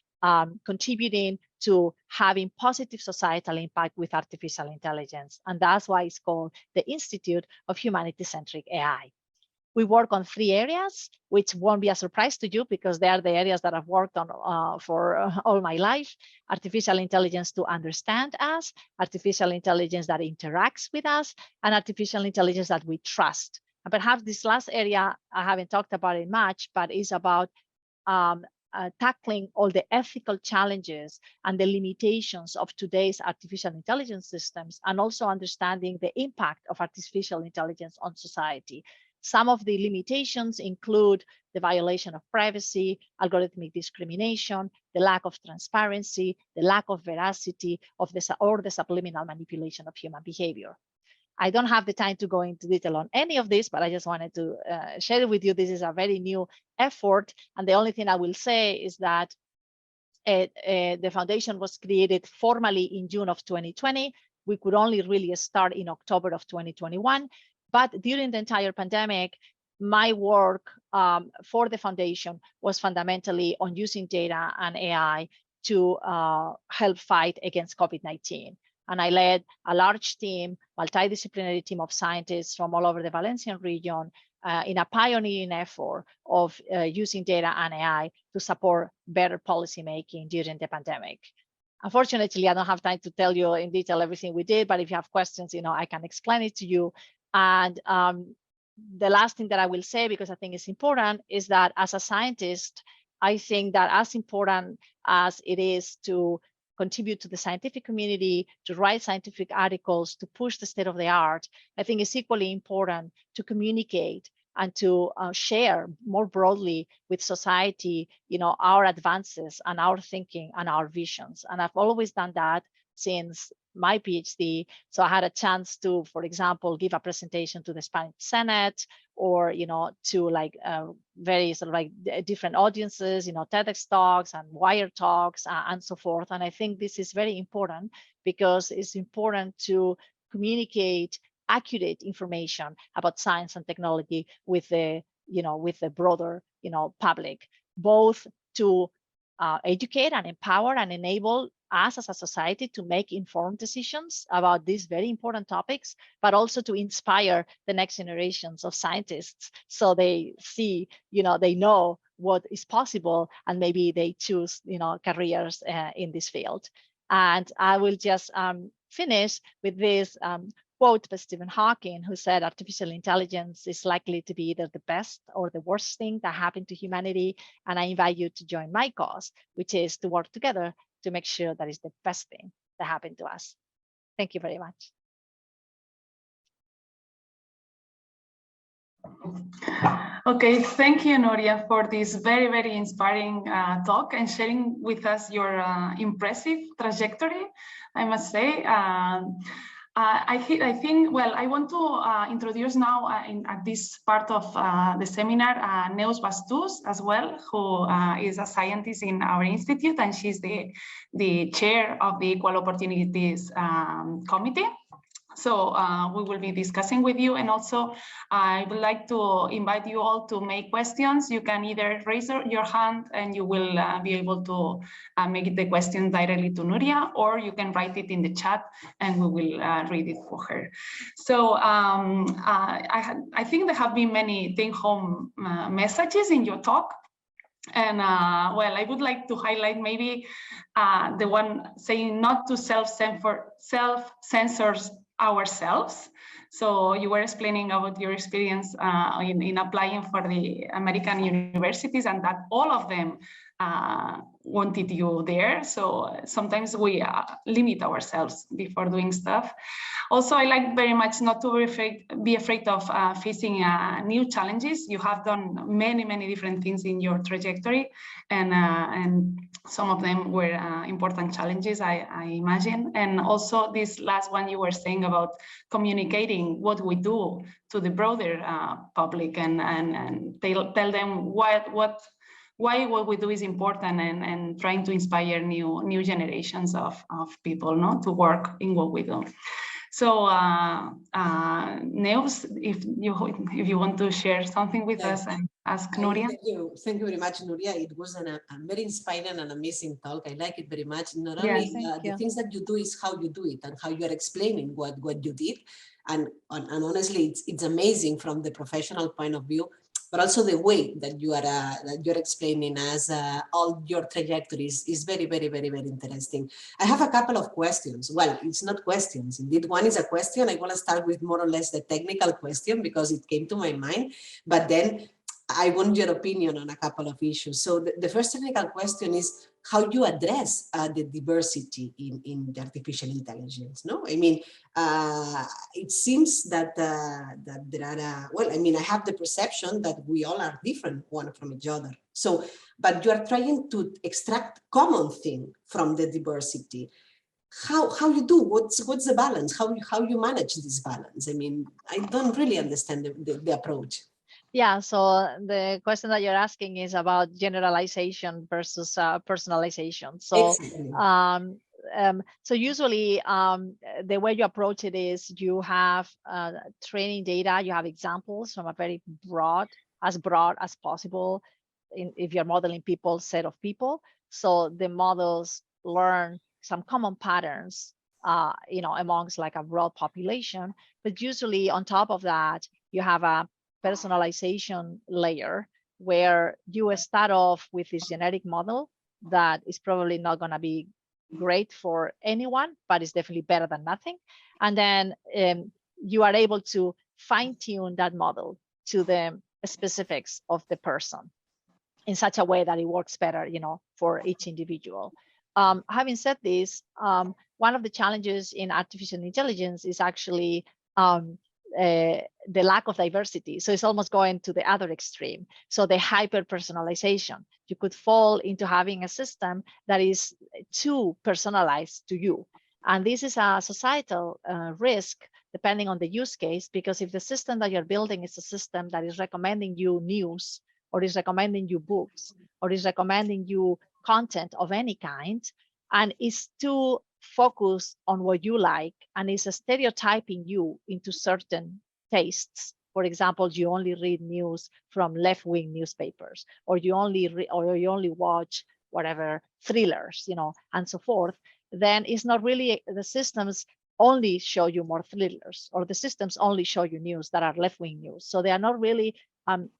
contributing to having positive societal impact with artificial intelligence. And that's why it's called the Institute of Humanity-Centric AI. We work on 3 areas, which won't be a surprise to you, because they are the areas that I've worked on for all my life. Artificial intelligence to understand us, artificial intelligence that interacts with us, and artificial intelligence that we trust. And perhaps this last area, I haven't talked about it much, but it's about tackling all the ethical challenges and the limitations of today's artificial intelligence systems, and also understanding the impact of artificial intelligence on society. Some of the limitations include the violation of privacy, algorithmic discrimination, the lack of transparency, the lack of veracity of the subliminal manipulation of human behavior. I don't have the time to go into detail on any of this, but I just wanted to share it with you. This is a very new effort. And the only thing I will say is that the foundation was created formally in June of 2020. We could only really start in October of 2021. But during the entire pandemic, my work for the foundation was fundamentally on using data and AI to help fight against COVID-19. And I led a large team, multidisciplinary team of scientists from all over the Valencian region in a pioneering effort of using data and AI to support better policymaking during the pandemic. Unfortunately, I don't have time to tell you in detail everything we did, but if you have questions, I can explain it to you. And the last thing that I will say, because I think it's important, is that as a scientist, I think that as important as it is to contribute to the scientific community, to write scientific articles, to push the state of the art, I think it's equally important to communicate and to share more broadly with society, our advances and our thinking and our visions. And I've always done that since my PhD. So I had a chance to, for example, give a presentation to the Spanish Senate, or, to very sort of different audiences, TEDx talks and Wire talks and so forth. And I think this is very important, because it's important to communicate accurate information about science and technology with the, with the broader, public, both to educate and empower and enable us as a society to make informed decisions about these very important topics, but also to inspire the next generations of scientists, so they see, they know what is possible, and maybe they choose, careers in this field. And I will just finish with this quote by Stephen Hawking, who said, artificial intelligence is likely to be either the best or the worst thing that happened to humanity. And I invite you to join my cause, which is to work together to make sure that is the best thing that happened to us. Thank you very much. Okay, thank you, Nuria, for this very, very inspiring talk and sharing with us your impressive trajectory, I must say. I think, well, I want to introduce now at this part of the seminar, Neus Bastus as well, who is a scientist in our institute, and she's the chair of the Equal Opportunities Committee. So we will be discussing with you, and also I would like to invite you all to make questions. You can either raise your hand and you will be able to make the question directly to Nuria, or you can write it in the chat and we will read it for her. So I think there have been many take-home messages in your talk. And well, I would like to highlight maybe the one saying not to self-censor ourselves. So you were explaining about your experience in applying for the American universities, and that all of them wanted you there. So sometimes we limit ourselves before doing stuff. Also, I like very much not to be afraid of facing new challenges. You have done many, many different things in your trajectory, and some of them were important challenges, I imagine. And also this last one you were saying about communicating what we do to the broader public and tell them why what we do is important, and trying to inspire new generations of people, no, to work in what we do. So Neus, if you want to share something with us and ask Nuria. Thank you very much, Nuria. It was a very inspiring and amazing talk. I like it very much. Not only the things that you do is how you do it and how you are explaining what you did. And honestly, it's amazing from the professional point of view, but also the way that you're explaining as all your trajectories is very, very, very, very interesting. I have a couple of questions. Well, it's not questions. Indeed, one is a question. I want to start with more or less the technical question because it came to my mind, but then I want your opinion on a couple of issues. So the first technical question is how you address the diversity in the artificial intelligence. No, I mean, it seems that that there are, well, I mean, I have the perception that we all are different one from each other. So, but you are trying to extract common thing from the diversity. How you do? What's the balance? How you manage this balance? I mean, I don't really understand the approach. Yeah, so the question that you're asking is about generalization versus personalization. So, so usually the way you approach it is you have training data, you have examples from a very broad as possible. If you're modeling people, set of people, so the models learn some common patterns, you know, amongst like a broad population. But usually on top of that, you have a personalization layer where you start off with this genetic model that is probably not going to be great for anyone, but it's definitely better than nothing. And then you are able to fine tune that model to the specifics of the person in such a way that it works better, you know, for each individual. Having said this, one of the challenges in artificial intelligence is actually the lack of diversity. So it's almost going to the other extreme. So the hyper personalization, you could fall into having a system that is too personalized to you. And this is a societal risk depending on the use case, because if the system that you're building is a system that is recommending you news, or is recommending you books, or is recommending you content of any kind, and is too focused on what you like, and is stereotyping you into certain tastes. For example, you only read news from left-wing newspapers, or you only watch whatever thrillers, you know, and so forth. Then it's not really the systems only show you more thrillers, or the systems only show you news that are left-wing news. So they are not really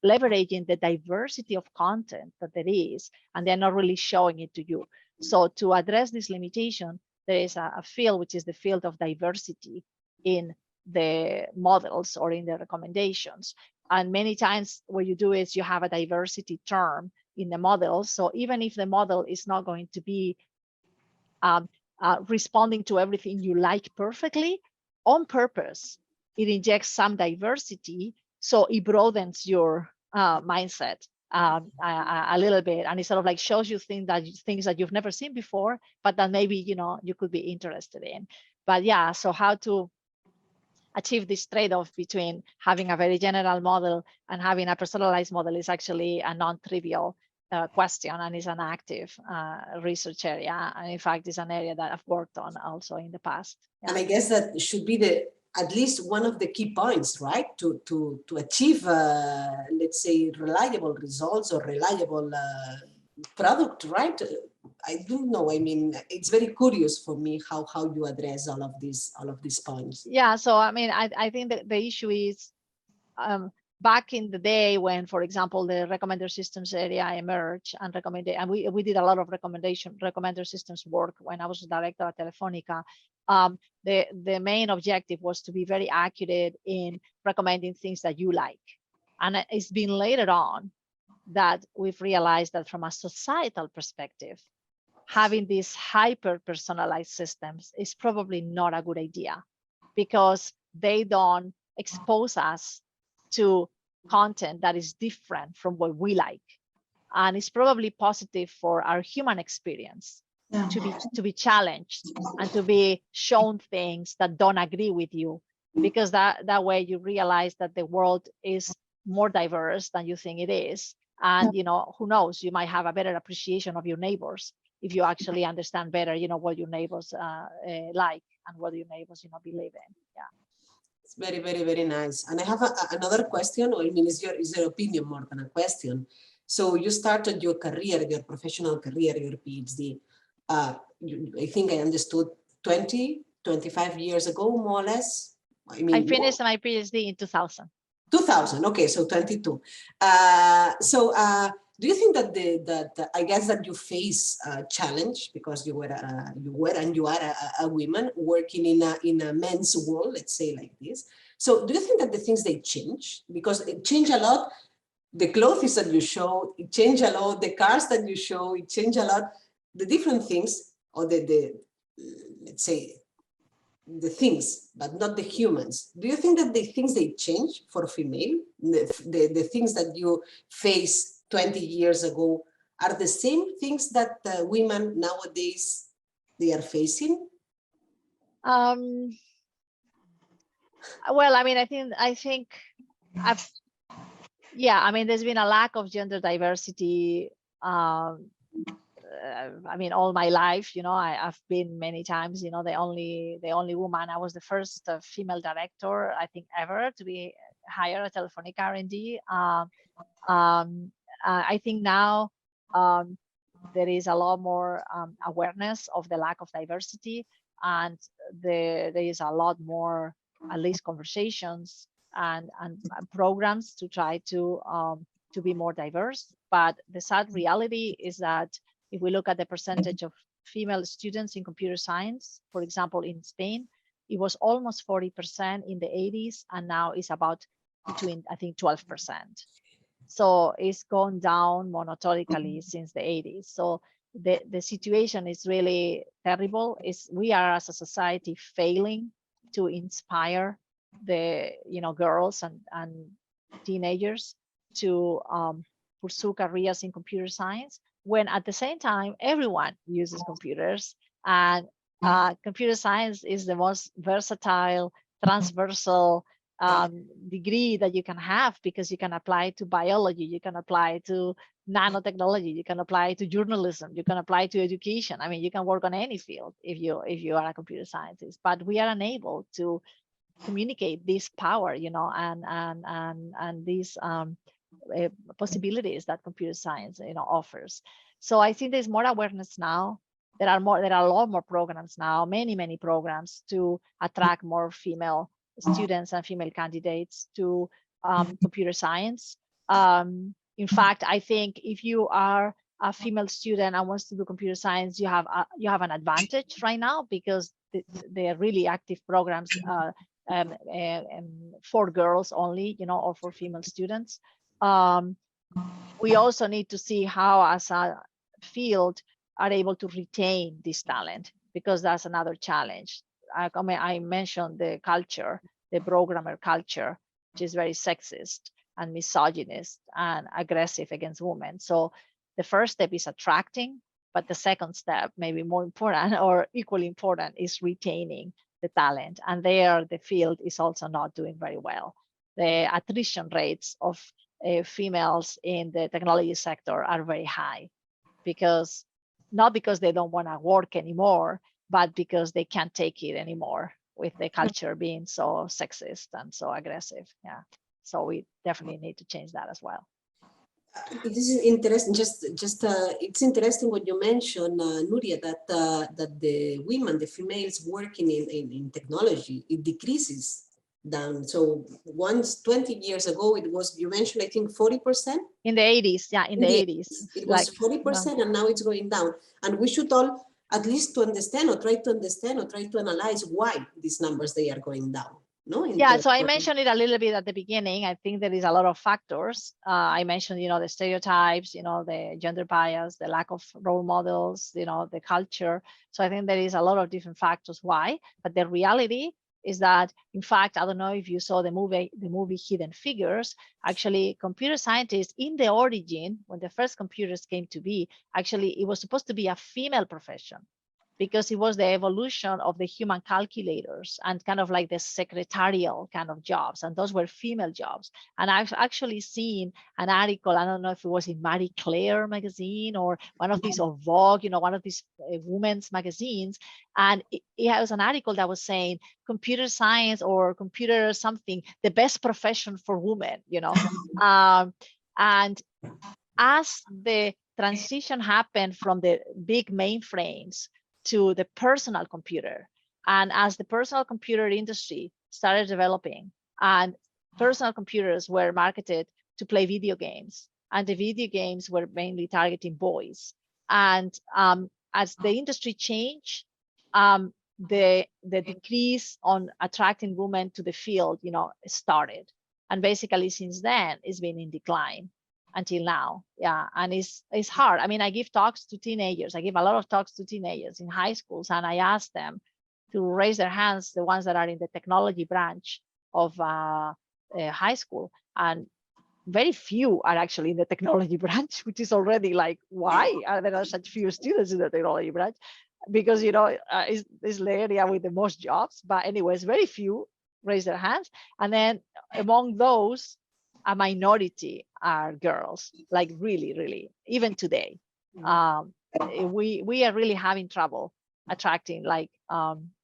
leveraging the diversity of content that there is, and they're not really showing it to you. So to address this limitation, there is a field, which is the field of diversity in the models or in the recommendations. And many times what you do is you have a diversity term in the model. So even if the model is not going to be responding to everything you like perfectly, on purpose, it injects some diversity, so it broadens your mindset a little bit, and it sort of like shows you things that you've never seen before, but that maybe, you know, you could be interested in. But yeah, so how to achieve this trade-off between having a very general model and having a personalized model is actually a non-trivial question, and is an active research area. And in fact, it's an area that I've worked on also in the past. Yeah. And I guess that should be at least one of the key points, right? To achieve, let's say, reliable results or reliable product, right? I don't know. I mean, it's very curious for me how you address all of these points. Yeah. So I mean, I think that the issue is back in the day when, for example, the recommender systems area emerged and we did a lot of recommender systems work when I was director at Telefonica. The main objective was to be very accurate in recommending things that you like. And it's been later on that we've realized that from a societal perspective, having these hyper-personalized systems is probably not a good idea, because they don't expose us to content that is different from what we like. And it's probably positive for our human experience to be challenged and to be shown things that don't agree with you, because that way you realize that the world is more diverse than you think it is. And, you know, who knows, you might have a better appreciation of your neighbors if you actually understand better, you know, what your neighbors like and what your neighbors, you know, believe in. Yeah. It's very, very, very nice. And I have another question, or I mean, is your opinion more than a question? So you started your career, your professional career, your PhD, I think I understood 25 years ago, more or less. I mean, I finished my PhD in 2000. 2000, okay, so 22. Do you think that I guess that you face a challenge because you are a woman working in a men's world, let's say like this. So do you think that the things they change? Because it changed a lot. The clothes that you show, it changed a lot. The cars that you show, it changed a lot. The different things, or let's say, the things, but not the humans. Do you think that the things they change for female, the things that you face 20 years ago are the same things that women nowadays they are facing? Well, I mean, I think I mean, there's been a lack of gender diversity. I mean, all my life, you know, I've been many times, you know, the only woman. I was the first female director, I think, ever to be hired at Telefonica R&D. I think now there is a lot more awareness of the lack of diversity, and there is a lot more, at least, conversations and programs to try to be more diverse. But the sad reality is that if we look at the percentage of female students in computer science, for example, in Spain, it was almost 40% in the 80s, and now it's about between, I think, 12%. So it's gone down monotonically since the 80s. So the situation is really terrible. We are, as a society, failing to inspire the girls and teenagers to pursue careers in computer science, when at the same time everyone uses computers, and computer science is the most versatile, transversal degree that you can have, because you can apply to biology, you can apply to nanotechnology, you can apply to journalism, you can apply to education. I mean, you can work on any field if you are a computer scientist. But we are unable to communicate this power, you know, and these possibilities that computer science, you know, offers. So I think there's more awareness now. There are a lot more programs now, many programs to attract more female students and female candidates to computer science. In fact, I think if you are a female student and wants to do computer science, you have an advantage right now, because they are really active programs for girls only, you know, or for female students. We also need to see how, as a field, are able to retain this talent, because that's another challenge. I mentioned the culture, the programmer culture, which is very sexist and misogynist and aggressive against women. So the first step is attracting, but the second step, maybe more important or equally important, is retaining the talent. And there, the field is also not doing very well. The attrition rates of females in the technology sector are very high, not because they don't want to work anymore, but because they can't take it anymore, with the culture being so sexist and so aggressive. Yeah. So we definitely need to change that as well. This is interesting. It's interesting what you mentioned, Nuria, that the women, the females working in technology, it decreases down. So once 20 years ago, it was, you mentioned, I think 40%? In the 80s, yeah, in the 80s. It was 40% and now it's going down. And we should all at least to understand or try to understand or try to analyze why these numbers, they are going down. No? Yeah, so I mentioned it a little bit at the beginning. I think there is a lot of factors. I mentioned, the stereotypes, the gender bias, the lack of role models, the culture. So I think there is a lot of different factors why, but the reality is that, in fact, I don't know if you saw the movie Hidden Figures. Actually, computer scientists in the origin, when the first computers came to be, actually, it was supposed to be a female profession, because it was the evolution of the human calculators and kind of like the secretarial kind of jobs. And those were female jobs. And I've actually seen an article, I don't know if it was in Marie Claire magazine or one of these, or Vogue, one of these women's magazines. And it was an article that was saying computer science or computer something, the best profession for women, and as the transition happened from the big mainframes to the personal computer, and as the personal computer industry started developing, and personal computers were marketed to play video games, and the video games were mainly targeting boys, and as the industry changed, the decrease on attracting women to the field, started, and basically since then it's been in decline until now. Yeah, and it's hard. I mean, I give talks to teenagers. I give a lot of talks to teenagers in high schools, and I ask them to raise their hands, the ones that are in the technology branch of high school, and very few are actually in the technology branch, which is already like, why are there such few students in the technology branch? Because it's the area with the most jobs. But anyways, very few raise their hands, and then among those, a minority are girls, like really, even today. We are really having trouble attracting like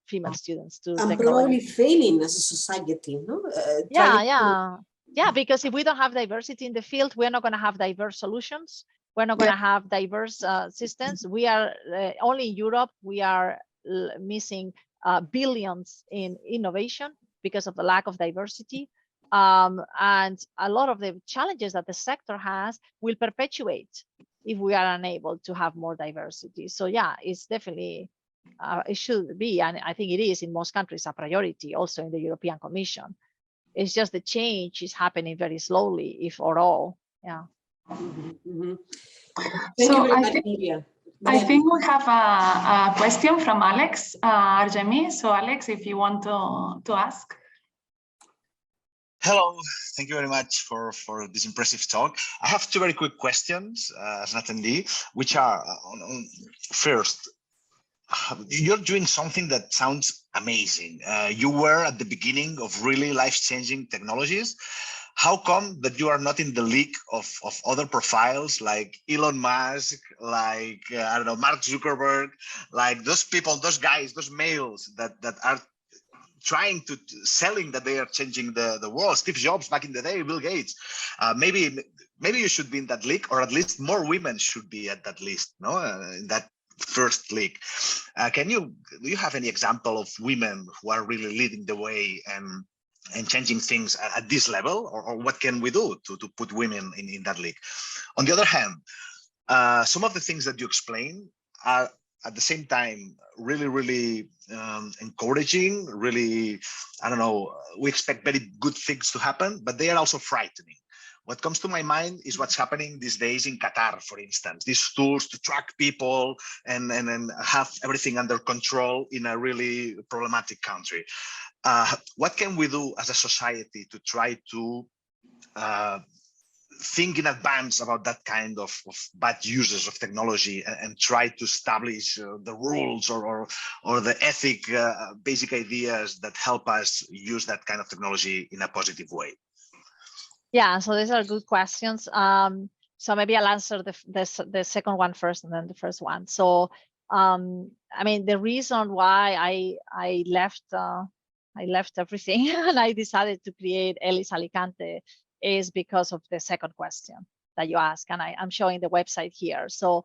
female students to technology. Probably failing as a society, no? Yeah, because if we don't have diversity in the field, we're not going to have diverse solutions. We're not going to have diverse systems. We are only in Europe, we are missing billions in innovation because of the lack of diversity. And a lot of the challenges that the sector has will perpetuate if we are unable to have more diversity. So yeah, it's definitely, it should be, and I think it is in most countries, a priority, also in the European Commission. It's just the change is happening very slowly, if at all. Yeah. Thank you very much, I think we have a question from Alex Argemi. So Alex, if you want to ask. Hello, thank you very much for this impressive talk. I have two very quick questions as an attendee, which are first, you're doing something that sounds amazing. You were at the beginning of really life-changing technologies. How come that you are not in the league of other profiles like Elon Musk, like, I don't know, Mark Zuckerberg, like those people, those guys, those males that are trying to selling that they are changing the world? Steve Jobs back in the day, Bill Gates. Maybe you should be in that league, or at least more women should be at that list, no? In that first league. Do you have any example of women who are really leading the way and changing things at this level, or what can we do to put women in that league? On the other hand, some of the things that you explain are at the same time really encouraging, really, I don't know, we expect very good things to happen, but they are also frightening. What comes to my mind is what's happening these days in Qatar, for instance, these tools to track people and have everything under control in a really problematic country. What can we do as a society to try to think in advance about that kind of bad uses of technology and try to establish the rules or the ethic, basic ideas that help us use that kind of technology in a positive way? Yeah, so these are good questions. So maybe I'll answer the second one first and then the first one. So, I mean, the reason why I left everything and I decided to create ELLIS Alicante is because of the second question that you asked, and I'm showing the website here. So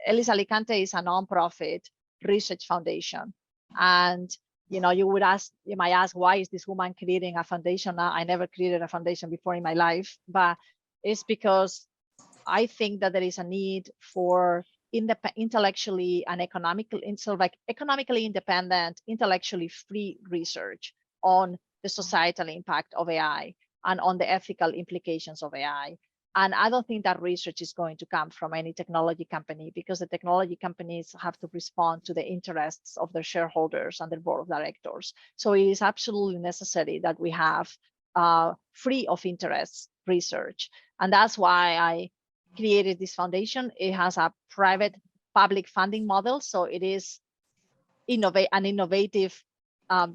ELLIS Alicante is a nonprofit research foundation, and you might ask, why is this woman creating a foundation now? I never created a foundation before in my life, but it's because I think that there is a need for intellectually and economically independent, intellectually free research on the societal impact of AI and on the ethical implications of AI. And I don't think that research is going to come from any technology company, because the technology companies have to respond to the interests of their shareholders and their board of directors. So it is absolutely necessary that we have free of interest research. And that's why I created this foundation. It has a private public funding model. So it is an innovative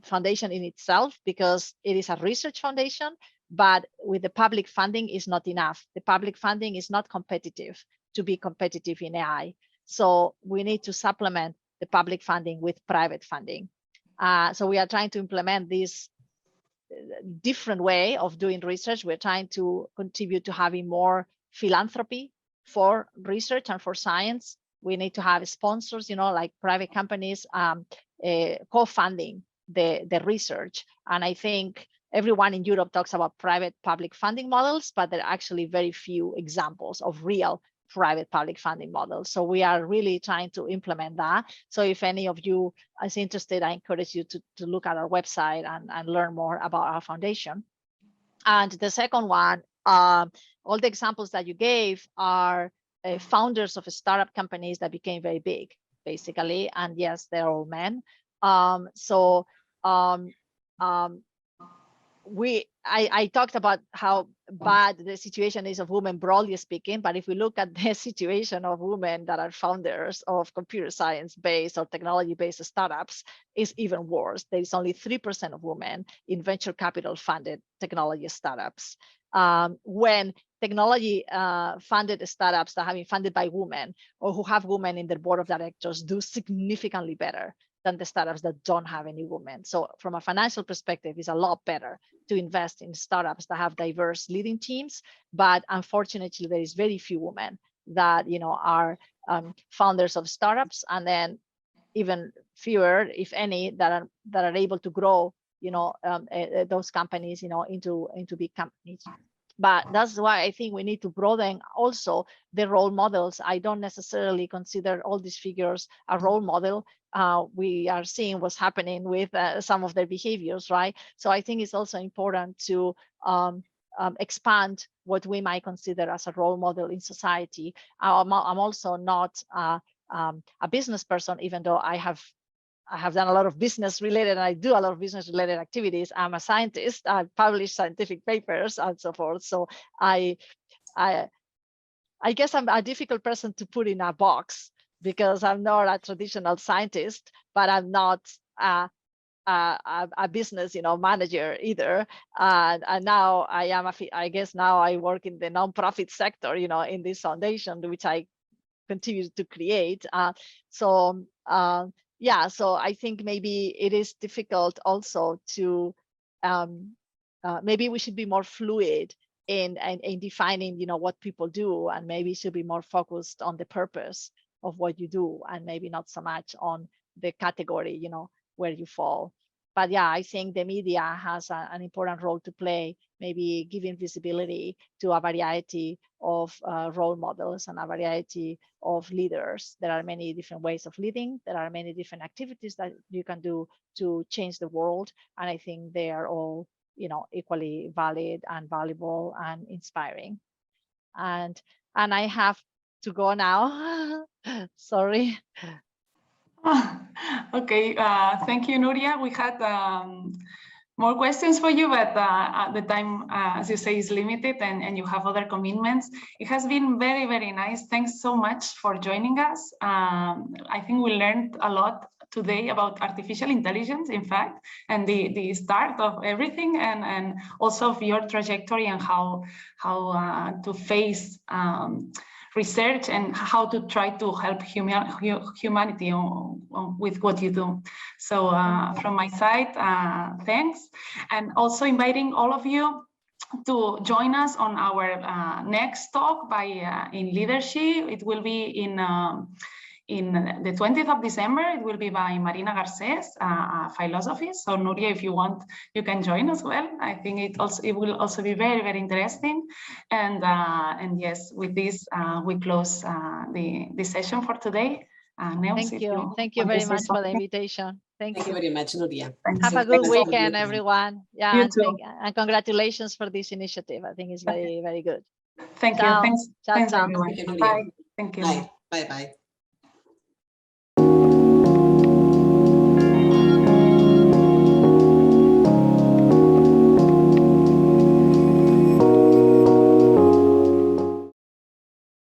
foundation in itself, because it is a research foundation, but with the public funding is not enough. The public funding is not competitive to be competitive in AI. So we need to supplement the public funding with private funding. So we are trying to implement this different way of doing research. We're trying to contribute to having more philanthropy for research and for science. We need to have sponsors, like private companies co-funding the research. And I think everyone in Europe talks about private public funding models, but there are actually very few examples of real private public funding models. So we are really trying to implement that. So if any of you is interested, I encourage you to look at our website and learn more about our foundation. And the second one, all the examples that you gave are founders of startup companies that became very big, basically. And yes, they're all men. I talked about how bad the situation is of women broadly speaking, but if we look at the situation of women that are founders of computer science based or technology based startups, is even worse. There is only 3% of women in venture capital funded technology startups. When technology funded startups that have been funded by women or who have women in their board of directors do significantly better than the startups that don't have any women. So from a financial perspective, it's a lot better to invest in startups that have diverse leading teams. But unfortunately, there is very few women that are founders of startups, and then even fewer, if any, that are able to grow those companies into big companies. But that's why I think we need to broaden also the role models. I don't necessarily consider all these figures a role model. We are seeing what's happening with some of their behaviors, right? So I think it's also important to expand what we might consider as a role model in society. I'm also not a business person, even though I have done a lot of business related, and I do a lot of business related activities. I'm a scientist. I publish scientific papers and so forth. So I guess I'm a difficult person to put in a box, because I'm not a traditional scientist, but I'm not a business manager either. And now I am I guess now I work in the nonprofit sector, in this foundation, which I continue to create. Yeah, so I think maybe it is difficult also to, maybe we should be more fluid in defining, what people do, and maybe should be more focused on the purpose of what you do, and maybe not so much on the category, where you fall. But yeah, I think the media has an important role to play, maybe giving visibility to a variety of role models and a variety of leaders. There are many different ways of leading. There are many different activities that you can do to change the world. And I think they are all, equally valid and valuable and inspiring. And I have to go now. Sorry. Okay, thank you, Nuria. We had more questions for you, but the time, as you say, is limited, and you have other commitments. It has been very, very nice. Thanks so much for joining us. I think we learned a lot today about artificial intelligence, in fact, and the start of everything, and also of your trajectory and how to face research and how to try to help humanity with what you do. So from my side, thanks. And also inviting all of you to join us on our next talk in LeaderSHE. It will be in the 20th of December, it will be by Marina Garces, philosophy. So Nuria, if you want, you can join as well. I think it will also be very, very interesting. And yes, with this, we close the session for today. Thank you very much for the invitation. Thank you very much, Nuria. Have a good weekend, everyone. Yeah, and congratulations for this initiative. I think it's very, very good. Thank you. Thanks, ciao. everyone. Bye. Thank you. Bye. Bye.